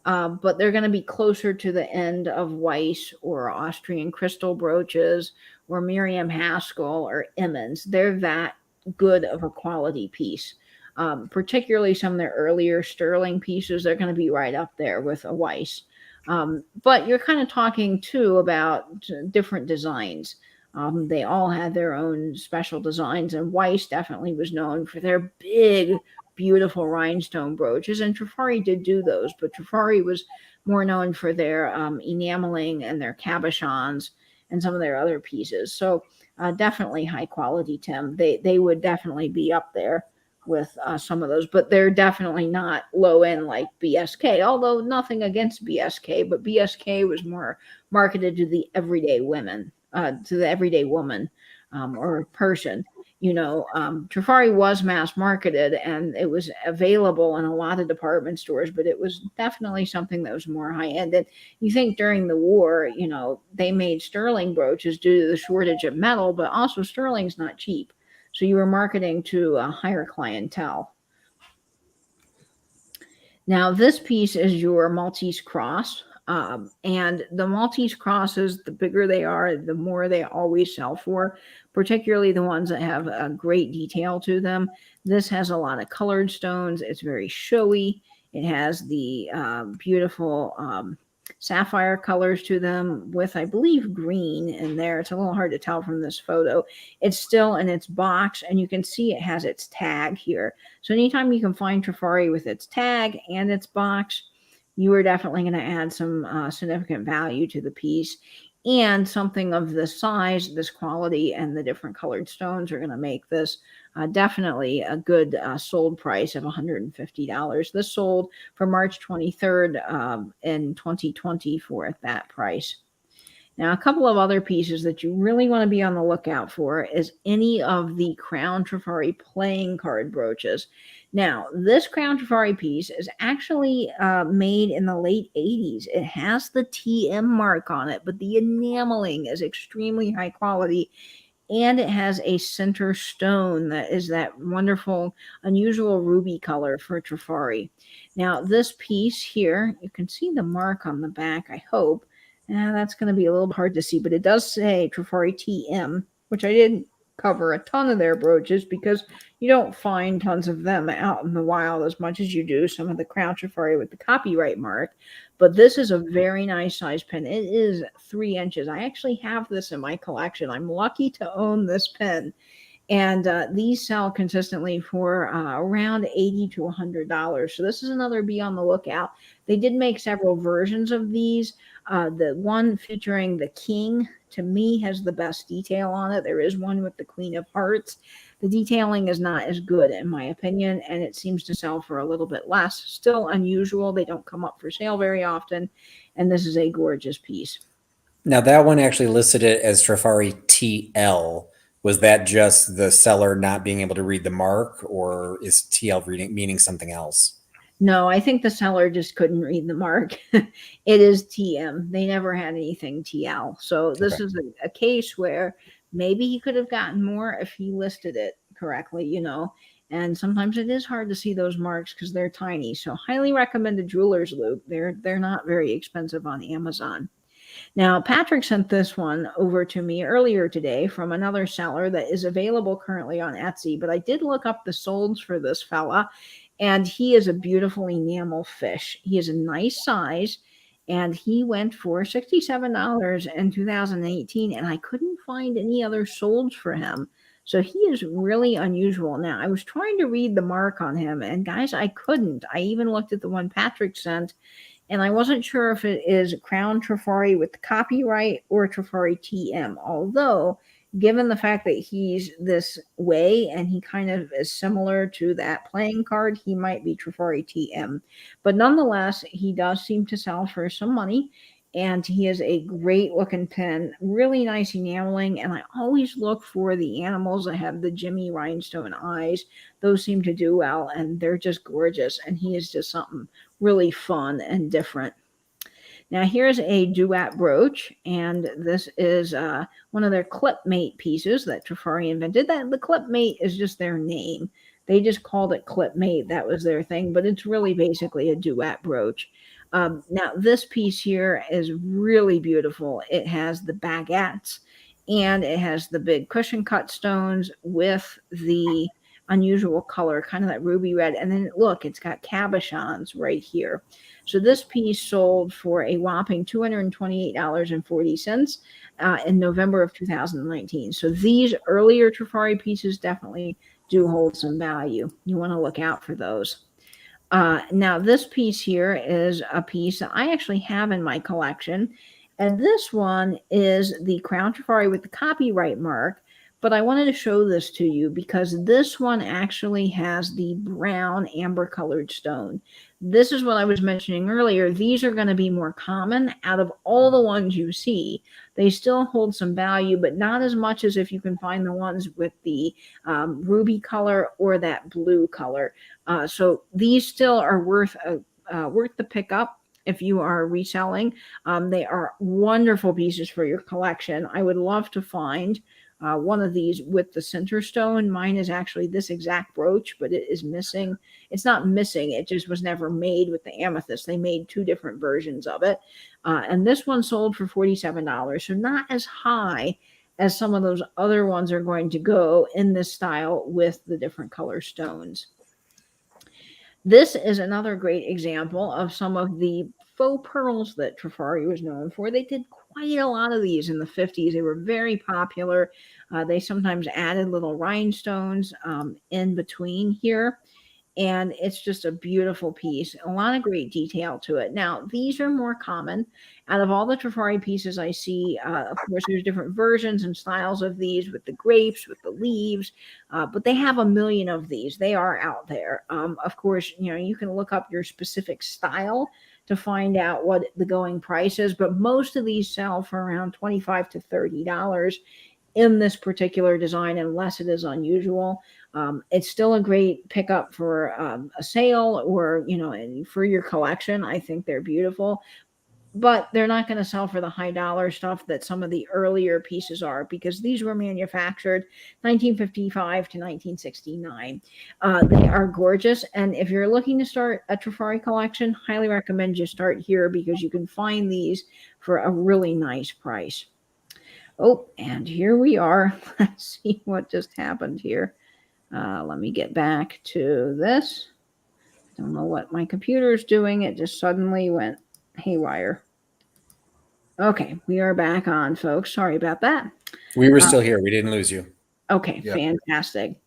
[SPEAKER 1] But they're going to be closer to the end of Weiss or Austrian crystal brooches or Miriam Haskell or Emmons. They're that good of a quality piece. Particularly some of their earlier sterling pieces, they're going to be right up there with a Weiss. But you're kind of talking too about different designs. They all had their own special designs, and Weiss definitely was known for their big, beautiful rhinestone brooches, and Trifari did do those, but Trifari was more known for their enameling and their cabochons and some of their other pieces. So definitely high quality, Tim. They would definitely be up there with some of those, but they're definitely not low end like BSK, although nothing against BSK, but BSK was more marketed to the everyday women, to the everyday woman or person. Trifari was mass marketed and it was available in a lot of department stores, but it was definitely something that was more high end. And you think during the war, they made sterling brooches due to the shortage of metal, but also sterling's not cheap. So you were marketing to a higher clientele. Now, this piece is your Maltese cross. And the Maltese crosses, the bigger they are, the more they always sell for, particularly the ones that have a great detail to them. This has a lot of colored stones. It's very showy. It has the beautiful sapphire colors to them with, I believe, green in there. It's a little hard to tell from this photo. It's still in its box, and you can see it has its tag here. So anytime you can find Trifari with its tag and its box, you are definitely going to add some significant value to the piece. And something of this size, this quality, and the different colored stones are going to make this definitely a good sold price of $150. This sold for March 23rd in 2024 at that price. Now, a couple of other pieces that you really want to be on the lookout for is any of the Crown Trifari playing card brooches. Now, this Crown Trifari piece is actually made in the late 80s. It has the TM mark on it, but the enameling is extremely high quality, and it has a center stone that is that wonderful, unusual ruby color for Trifari. Now, this piece here, you can see the mark on the back, I hope. That's going to be a little hard to see, but it does say Trifari TM, which I didn't cover a ton of their brooches because you don't find tons of them out in the wild as much as you do some of the Crown Trifari with the copyright mark. But this is a very nice size pen. It is 3 inches. I actually have this in my collection. I'm lucky to own this pen. And these sell consistently for around $80 to $100. So this is another be on the lookout. They did make several versions of these. The one featuring the king, to me, has the best detail on it. There is one with the Queen of Hearts. The detailing is not as good, in my opinion, and it seems to sell for a little bit less. Still unusual. They don't come up for sale very often, and this is a gorgeous piece.
[SPEAKER 2] Now, that one actually listed it as Trifari TL. Was that just the seller not being able to read the mark, or is TL meaning something else?
[SPEAKER 1] No, I think the seller just couldn't read the mark. It is TM. They never had anything TL. So this is a case where maybe he could have gotten more if he listed it correctly, And sometimes it is hard to see those marks because they're tiny. So highly recommend a jeweler's loupe. They're not very expensive on Amazon. Now, Patrick sent this one over to me earlier today from another seller that is available currently on Etsy, but I did look up the solds for this fella, and he is a beautiful enamel fish. He is a nice size, and he went for $67 in 2018, and I couldn't find any other solds for him. So he is really unusual. Now, I was trying to read the mark on him, and guys, I couldn't. I even looked at the one Patrick sent, and I wasn't sure if it is Crown Trifari with the copyright or Trifari TM. Although, given the fact that he's this way and he kind of is similar to that playing card, he might be Trifari TM. But nonetheless, he does seem to sell for some money. And he is a great looking pen, really nice enameling. And I always look for the animals that have the Jimmy rhinestone eyes. Those seem to do well, and they're just gorgeous. And he is just something really fun and different. Now here's a duet brooch, and this is one of their clipmate pieces that Trifari invented. That the clipmate is just their name. They just called it clipmate. That was their thing, but it's really basically a duet brooch. Now this piece here is really beautiful. It has the baguettes and it has the big cushion cut stones with the unusual color, kind of that ruby red. And then look, it's got cabochons right here. So this piece sold for a whopping $228.40 in November of 2019. So these earlier Trifari pieces definitely do hold some value. You want to look out for those. Now this piece here is a piece that I actually have in my collection, and this one is the Crown Trifari with the copyright mark, but I wanted to show this to you because this one actually has the brown amber colored stone. This is what I was mentioning earlier. These are going to be more common out of all the ones you see. They still hold some value, but not as much as if you can find the ones with the ruby color or that blue color. So these still are worth the pickup if you are reselling. They are wonderful pieces for your collection. I would love to find one of these with the center stone. Mine is actually this exact brooch, but it is missing. It's not missing. It just was never made with the amethyst. They made two different versions of it. And this one sold for $47. So not as high as some of those other ones are going to go in this style with the different color stones. This is another great example of some of the faux pearls that Trifari was known for. They did quite a lot of these in the 50s. They were very popular. They sometimes added little rhinestones in between here. And it's just a beautiful piece. A lot of great detail to it. Now, these are more common. Out of all the Trifari pieces I see, of course, there's different versions and styles of these with the grapes, with the leaves, but they have a million of these. They are out there. Of course, you know, you can look up your specific style to find out what the going price is, but most of these sell for around $25 to $30 in this particular design, unless it is unusual. It's still a great pickup for a sale or, you know, for your collection. I think they're beautiful, but they're not going to sell for the high dollar stuff that some of the earlier pieces are, because these were manufactured 1955 to 1969. They are gorgeous. And if you're looking to start a Trifari collection, highly recommend you start here because you can find these for a really nice price. Oh, and here we are. Let's see what just happened here. Let me get back to this. I don't know what my computer is doing. It just suddenly went haywire. Okay, we are back on, folks. Sorry about that.
[SPEAKER 2] We were still here. We didn't lose you.
[SPEAKER 1] Okay,
[SPEAKER 3] Yep.
[SPEAKER 1] fantastic.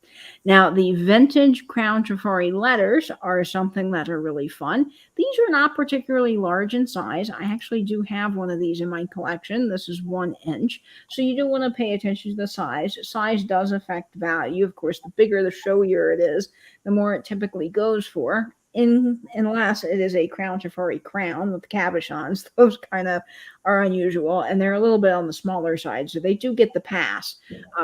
[SPEAKER 1] Now, the vintage Crown Trifari letters are something that are really fun. These are not particularly large in size. I actually do have one of these in my collection. This is 1 inch. So you do want to pay attention to the size. Size does affect value. Of course, the bigger, the showier it is, the more it typically goes for. Unless it is a Crown Trifari crown with cabochons. Those kind of are unusual, and they're a little bit on the smaller side, so they do get the pass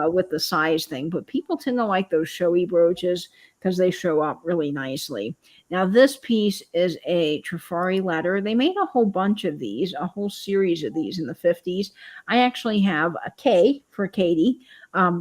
[SPEAKER 1] with the size thing. But people tend to like those showy brooches because they show up really nicely. Now, this piece is a Trifari letter. They made a whole bunch of these, a whole series of these in the 50s. I actually have a K for Katie.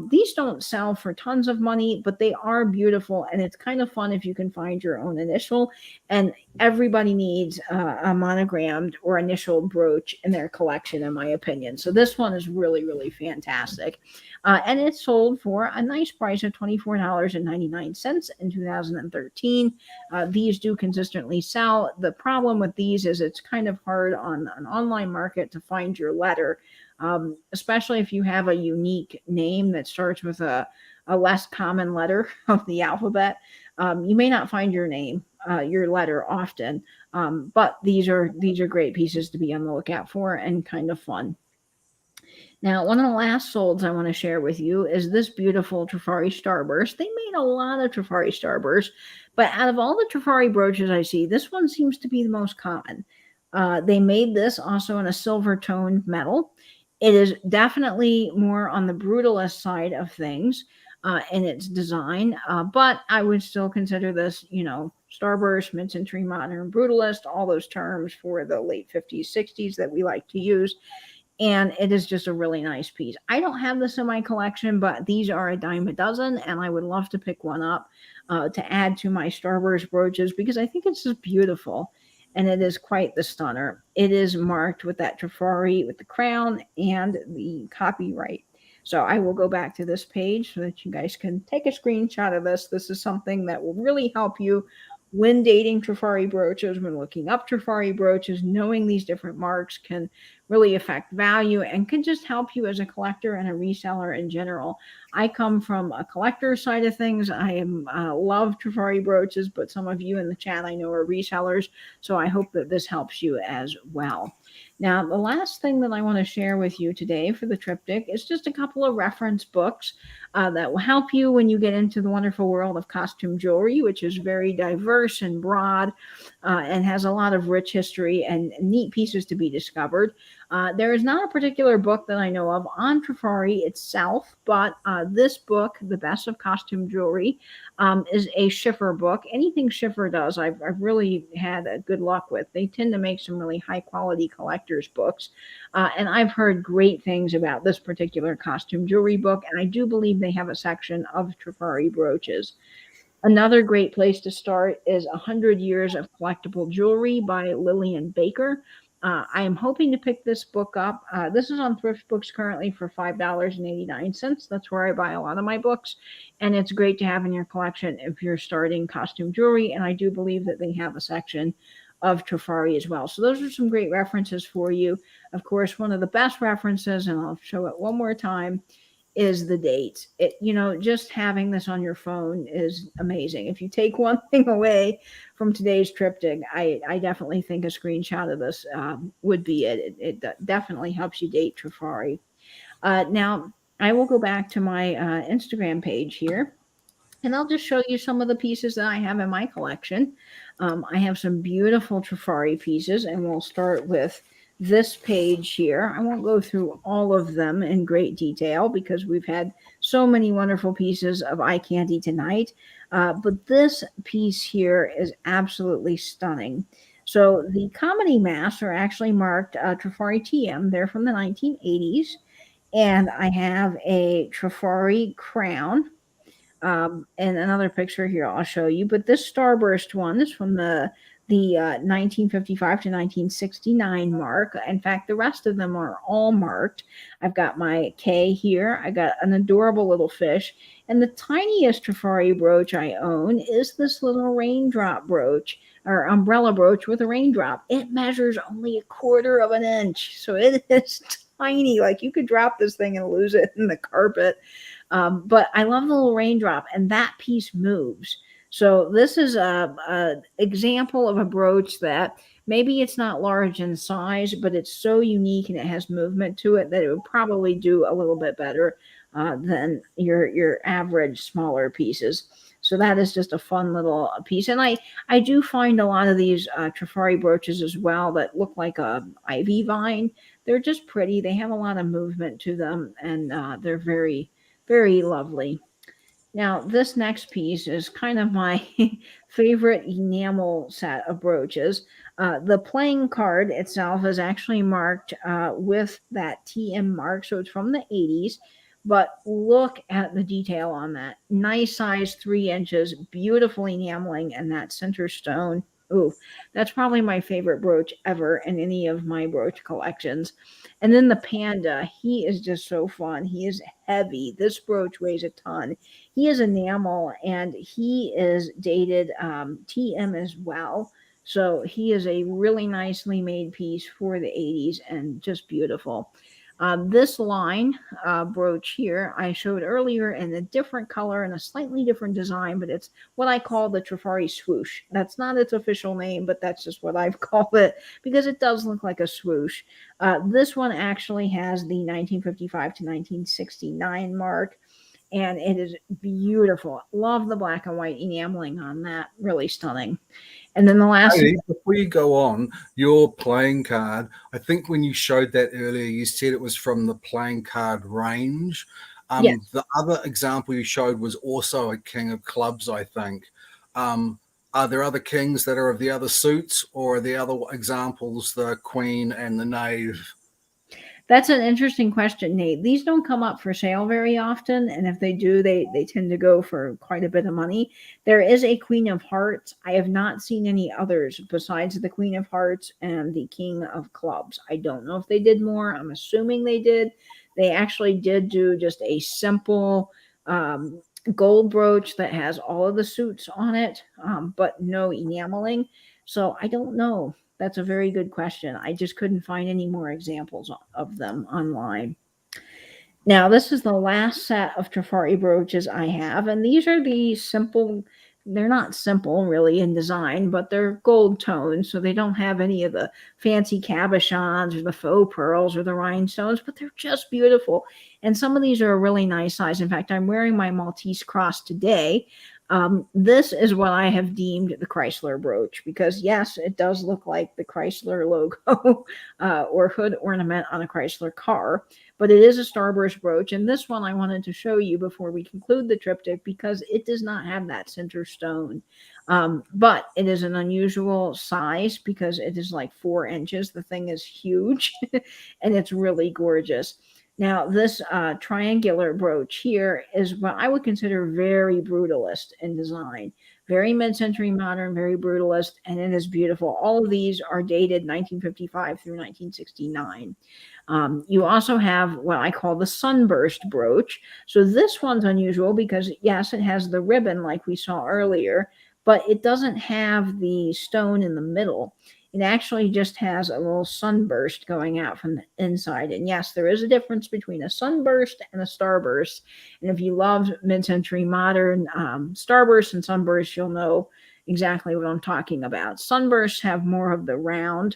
[SPEAKER 1] These don't sell for tons of money, but they are beautiful, and it's kind of fun if you can find your own initial. And everybody needs a monogrammed or initialed brooch in their collection, in my opinion. So this one is really, really fantastic. And it sold for a nice price of $24.99 in 2013. These do consistently sell. The problem with these is it's kind of hard on an online market to find your letter. especially if you have a unique name that starts with a less common letter of the alphabet. You may not find your letter often, but these are great pieces to be on the lookout for and kind of fun. Now, one of the last solds I want to share with you is this beautiful Trifari Starburst. They made a lot of Trifari Starburst, but out of all the Trifari brooches I see, this one seems to be the most common. They made this also in a silver toned metal. It is definitely more on the brutalist side of things in its design, but I would still consider this, Starburst, mid-century modern, brutalist, all those terms for the late 50s, 60s that we like to use. And it is just a really nice piece. I don't have this in my collection, but these are a dime a dozen, and I would love to pick one up to add to my Starburst brooches because I think it's just beautiful, and it is quite the stunner. It is marked with that Trifari with the crown and the copyright. So I will go back to this page so that you guys can take a screenshot of this. This is something that will really help you when dating Trifari brooches, when looking up Trifari brooches. Knowing these different marks can really affect value and can just help you as a collector and a reseller in general. I come from a collector side of things. I love Trifari brooches, but some of you in the chat I know are resellers, so I hope that this helps you as well. Now, the last thing that I want to share with you today for the triptych is just a couple of reference books that will help you when you get into the wonderful world of costume jewelry, which is very diverse and broad and has a lot of rich history and neat pieces to be discovered. There is not a particular book that I know of on Trifari itself, but this book, The Best of Costume Jewelry, is a Schiffer book. Anything Schiffer does, I've really had good luck with. They tend to make some really high quality collector's books. And I've heard great things about this particular costume jewelry book, and I do believe they have a section of Trifari brooches. Another great place to start is 100 Years of Collectible Jewelry by Lillian Baker. I am hoping to pick this book up. This is on Thrift Books currently for $5.89. That's where I buy a lot of my books, and it's great to have in your collection if you're starting costume jewelry, and I do believe that they have a section of Trifari as well. So those are some great references for you. Of course, one of the best references, and I'll show it one more time, is the dates. Just having this on your phone is amazing. If you take one thing away from today's triptych, I definitely think a screenshot of this would be it. It definitely helps you date Trifari. Now, I will go back to my Instagram page here, and I'll just show you some of the pieces that I have in my collection. I have some beautiful Trifari pieces, and we'll start with this page here. I won't go through all of them in great detail because we've had so many wonderful pieces of eye candy tonight. But this piece here is absolutely stunning. So the comedy masks are actually marked Trifari TM. They're from the 1980s. And I have a Trifari crown. And another picture here I'll show you. But this Starburst one is from the 1955 to 1969 mark. In fact, the rest of them are all marked. I've got my K here. I got an adorable little fish. And the tiniest Trifari brooch I own is this little raindrop brooch or umbrella brooch with a raindrop. It measures only 1/4 of an inch. So it is tiny. Like you could drop this thing and lose it in the carpet. But I love the little raindrop, and that piece moves. So this is a example of a brooch that maybe it's not large in size, but it's so unique and it has movement to it that it would probably do a little bit better than your average smaller pieces. So that is just a fun little piece. And I do find a lot of these Trifari brooches as well that look like a ivy vine. They're just pretty. They have a lot of movement to them, and they're very, very lovely. Now, this next piece is kind of my favorite enamel set of brooches. The playing card itself is actually marked with that TM mark, so it's from the 80s. But look at the detail on that. Nice size, 3 inches, beautiful enameling, and that center stone. Ooh, that's probably my favorite brooch ever in any of my brooch collections. And then the panda, he is just so fun. He is heavy. This brooch weighs a ton. He is enamel, and he is dated TM as well. So he is a really nicely made piece for the 80s and just beautiful. This line brooch here I showed earlier in a different color and a slightly different design, but it's what I call the Trifari swoosh. That's not its official name, but that's just what I've called it because it does look like a swoosh. This one actually has the 1955 to 1969 mark, and it is beautiful. Love the black and white enameling on that. Really stunning. And then the last...
[SPEAKER 4] Hey, before you go on, your playing card, I think when you showed that earlier, you said it was from the playing card range.
[SPEAKER 1] Yes.
[SPEAKER 4] The other example you showed was also a king of clubs, I think. Are there other kings that are of the other suits, or are the other examples the queen and the knave?
[SPEAKER 1] That's an interesting question, Nate. These don't come up for sale very often, and if they do, they tend to go for quite a bit of money. There is a Queen of Hearts. I have not seen any others besides the Queen of Hearts and the King of Clubs. I don't know if they did more. I'm assuming they did. They actually did do just a simple gold brooch that has all of the suits on it, but no enameling. So I don't know. That's a very good question. I just couldn't find any more examples of them online. Now, this is the last set of Trifari brooches I have, and these are the simple, they're not simple really in design, but they're gold toned, so they don't have any of the fancy cabochons or the faux pearls or the rhinestones, but they're just beautiful. And some of these are a really nice size. In fact, I'm wearing my Maltese cross today. This is what I have deemed the Chrysler brooch because, yes, it does look like the Chrysler logo or hood ornament on a Chrysler car, but it is a starburst brooch. And this one I wanted to show you before we conclude the triptych because it does not have that center stone. But it is an unusual size because it is like 4 inches. The thing is huge and it's really gorgeous. Now, this triangular brooch here is what I would consider very brutalist in design. Very mid-century modern, very brutalist, and it is beautiful. All of these are dated 1955 through 1969. You also have what I call the sunburst brooch. So this one's unusual because, yes, it has the ribbon like we saw earlier, but it doesn't have the stone in the middle. It actually just has a little sunburst going out from the inside. And yes, there is a difference between a sunburst and a starburst. And if you love mid-century modern starburst and sunburst, you'll know exactly what I'm talking about. Sunbursts have more of the round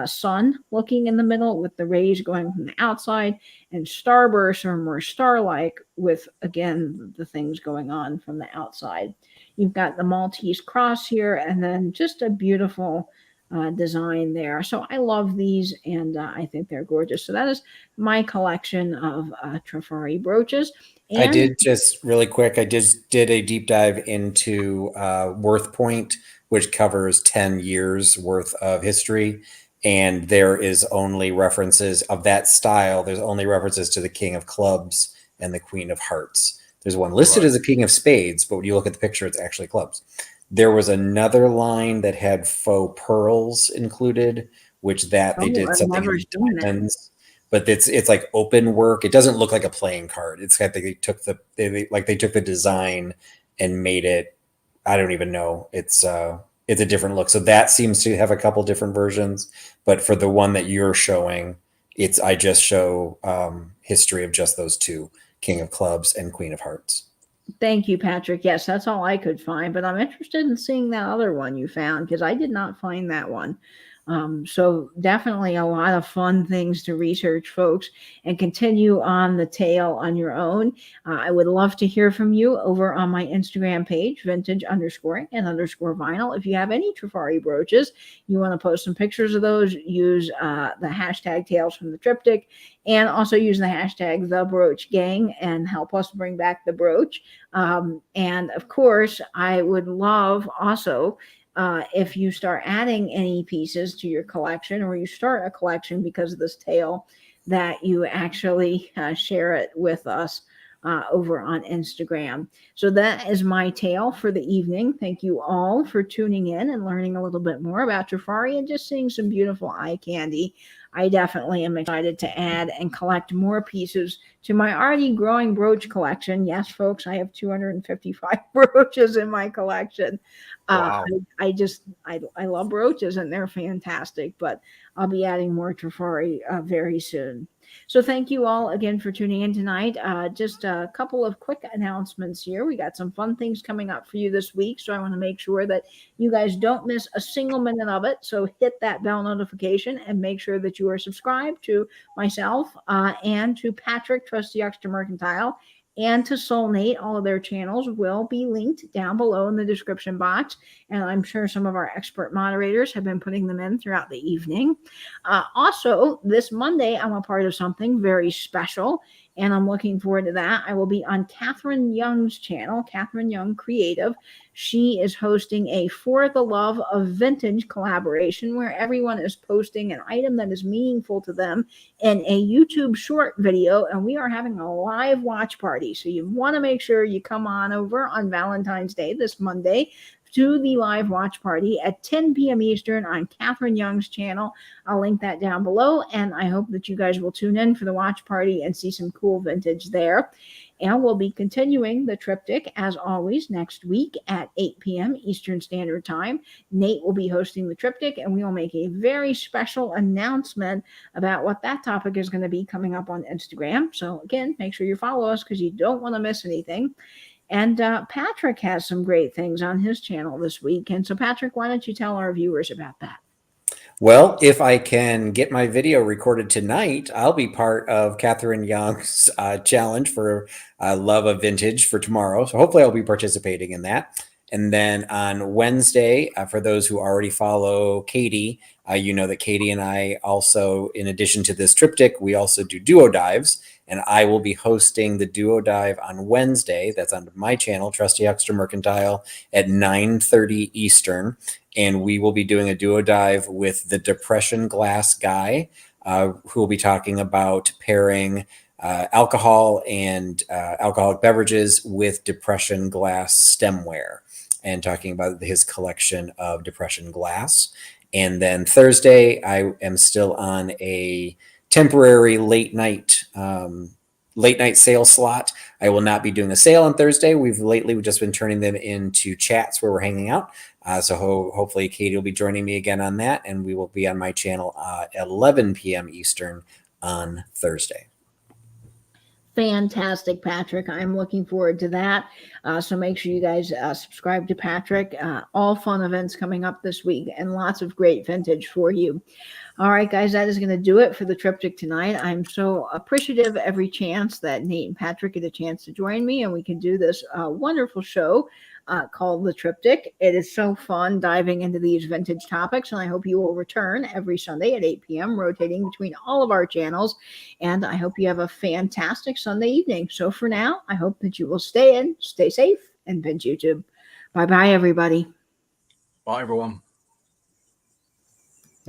[SPEAKER 1] sun looking in the middle with the rays going from the outside, and starbursts are more star-like with, again, the things going on from the outside. You've got the Maltese cross here, and then just a beautiful design there. So I love these, and I think they're gorgeous. So that is my collection of Trifari brooches. And
[SPEAKER 2] I did just really quick. I just did a deep dive into Worth Point, which covers 10 years worth of history. And there is only references of that style. There's only references to the King of Clubs and the Queen of Hearts. There's one listed as a King of Spades, but when you look at the picture, it's actually clubs. There was another line that had faux pearls included, which they did something in diamonds, but it's like open work. It doesn't look like a playing card. It's got they took the design and made it. I don't even know. It's a different look. So that seems to have a couple different versions, but for the one that you're showing, I just show history of just those two, King of Clubs and Queen of Hearts.
[SPEAKER 1] Thank you, Patrick. Yes, that's all I could find, but I'm interested in seeing that other one you found because I did not find that one. So definitely a lot of fun things to research, folks, and continue on the tale on your own. I would love to hear from you over on my Instagram page, vintage_and_vinyl. If you have any Trifari brooches, you want to post some pictures of those, use the hashtag Tales from the Triptych, and also use the hashtag The Brooch Gang and help us bring back the brooch. And of course, I would love also if you start adding any pieces to your collection, or you start a collection because of this tale, that you actually share it with us over on Instagram. So that is my tale for the evening. Thank you all for tuning in and learning a little bit more about Trifari and just seeing some beautiful eye candy. I definitely am excited to add and collect more pieces to my already growing brooch collection. Yes, folks, I have 255 brooches in my collection.
[SPEAKER 4] Wow.
[SPEAKER 1] I love brooches and they're fantastic, but I'll be adding more Trifari very soon. So thank you all again for tuning in tonight. Just a couple of quick announcements here. We got some fun things coming up for you this week, so I want to make sure that you guys don't miss a single minute of it. So hit that bell notification and make sure that you are subscribed to myself and to Patrick, Trusty Huckster Mercantile, and to Soulmate. All of their channels will be linked down below in the description box, and I'm sure some of our expert moderators have been putting them in throughout the evening. Also, this Monday, I'm a part of something very special, and I'm looking forward to that. I will be on Catherine Young's channel, Catherine Young Creative. She is hosting a For the Love of Vintage collaboration where everyone is posting an item that is meaningful to them in a YouTube short video, and we are having a live watch party. So you want to make sure you come on over on Valentine's Day, this Monday, to the live watch party at 10 p.m. Eastern on Catherine Young's channel. I'll link that down below, and I hope that you guys will tune in for the watch party and see some cool vintage there. And we'll be continuing the triptych, as always, next week at 8 p.m. Eastern Standard Time. Nate will be hosting the triptych, and we will make a very special announcement about what that topic is going to be coming up on Instagram. So, again, make sure you follow us because you don't want to miss anything. And Patrick has some great things on his channel this week. And so, Patrick, why don't you tell our viewers about that?
[SPEAKER 2] Well, if I can get my video recorded tonight, I'll be part of Catherine Young's challenge for Love of Vintage for tomorrow. So hopefully I'll be participating in that. And then on Wednesday, for those who already follow Katie, you know that Katie and I also, in addition to this triptych, we also do duo dives. And I will be hosting the duo dive on Wednesday. That's on my channel, Trusty Huckster Mercantile, at 9:30 Eastern. And we will be doing a duo dive with the Depression Glass guy, who will be talking about pairing alcohol and alcoholic beverages with Depression Glass stemware, and talking about his collection of Depression Glass. And then Thursday, I am still on a temporary late night sale slot. I will not be doing a sale on Thursday. We've just been turning them into chats where we're hanging out. So hopefully Katie will be joining me again on that, and we will be on my channel at 11 p.m. Eastern on Thursday.
[SPEAKER 1] Fantastic, Patrick. I'm looking forward to that. So make sure you guys subscribe to Patrick. All fun events coming up this week and lots of great vintage for you. All right, guys, that is going to do it for the triptych tonight. I'm so appreciative every chance that Nate and Patrick get a chance to join me and we can do this wonderful show called The Triptych. It is so fun diving into these vintage topics, and I hope you will return every Sunday at 8 p.m., rotating between all of our channels, and I hope you have a fantastic Sunday evening. So for now, I hope that you will stay in, stay safe, and binge YouTube. Bye-bye, everybody.
[SPEAKER 4] Bye, everyone.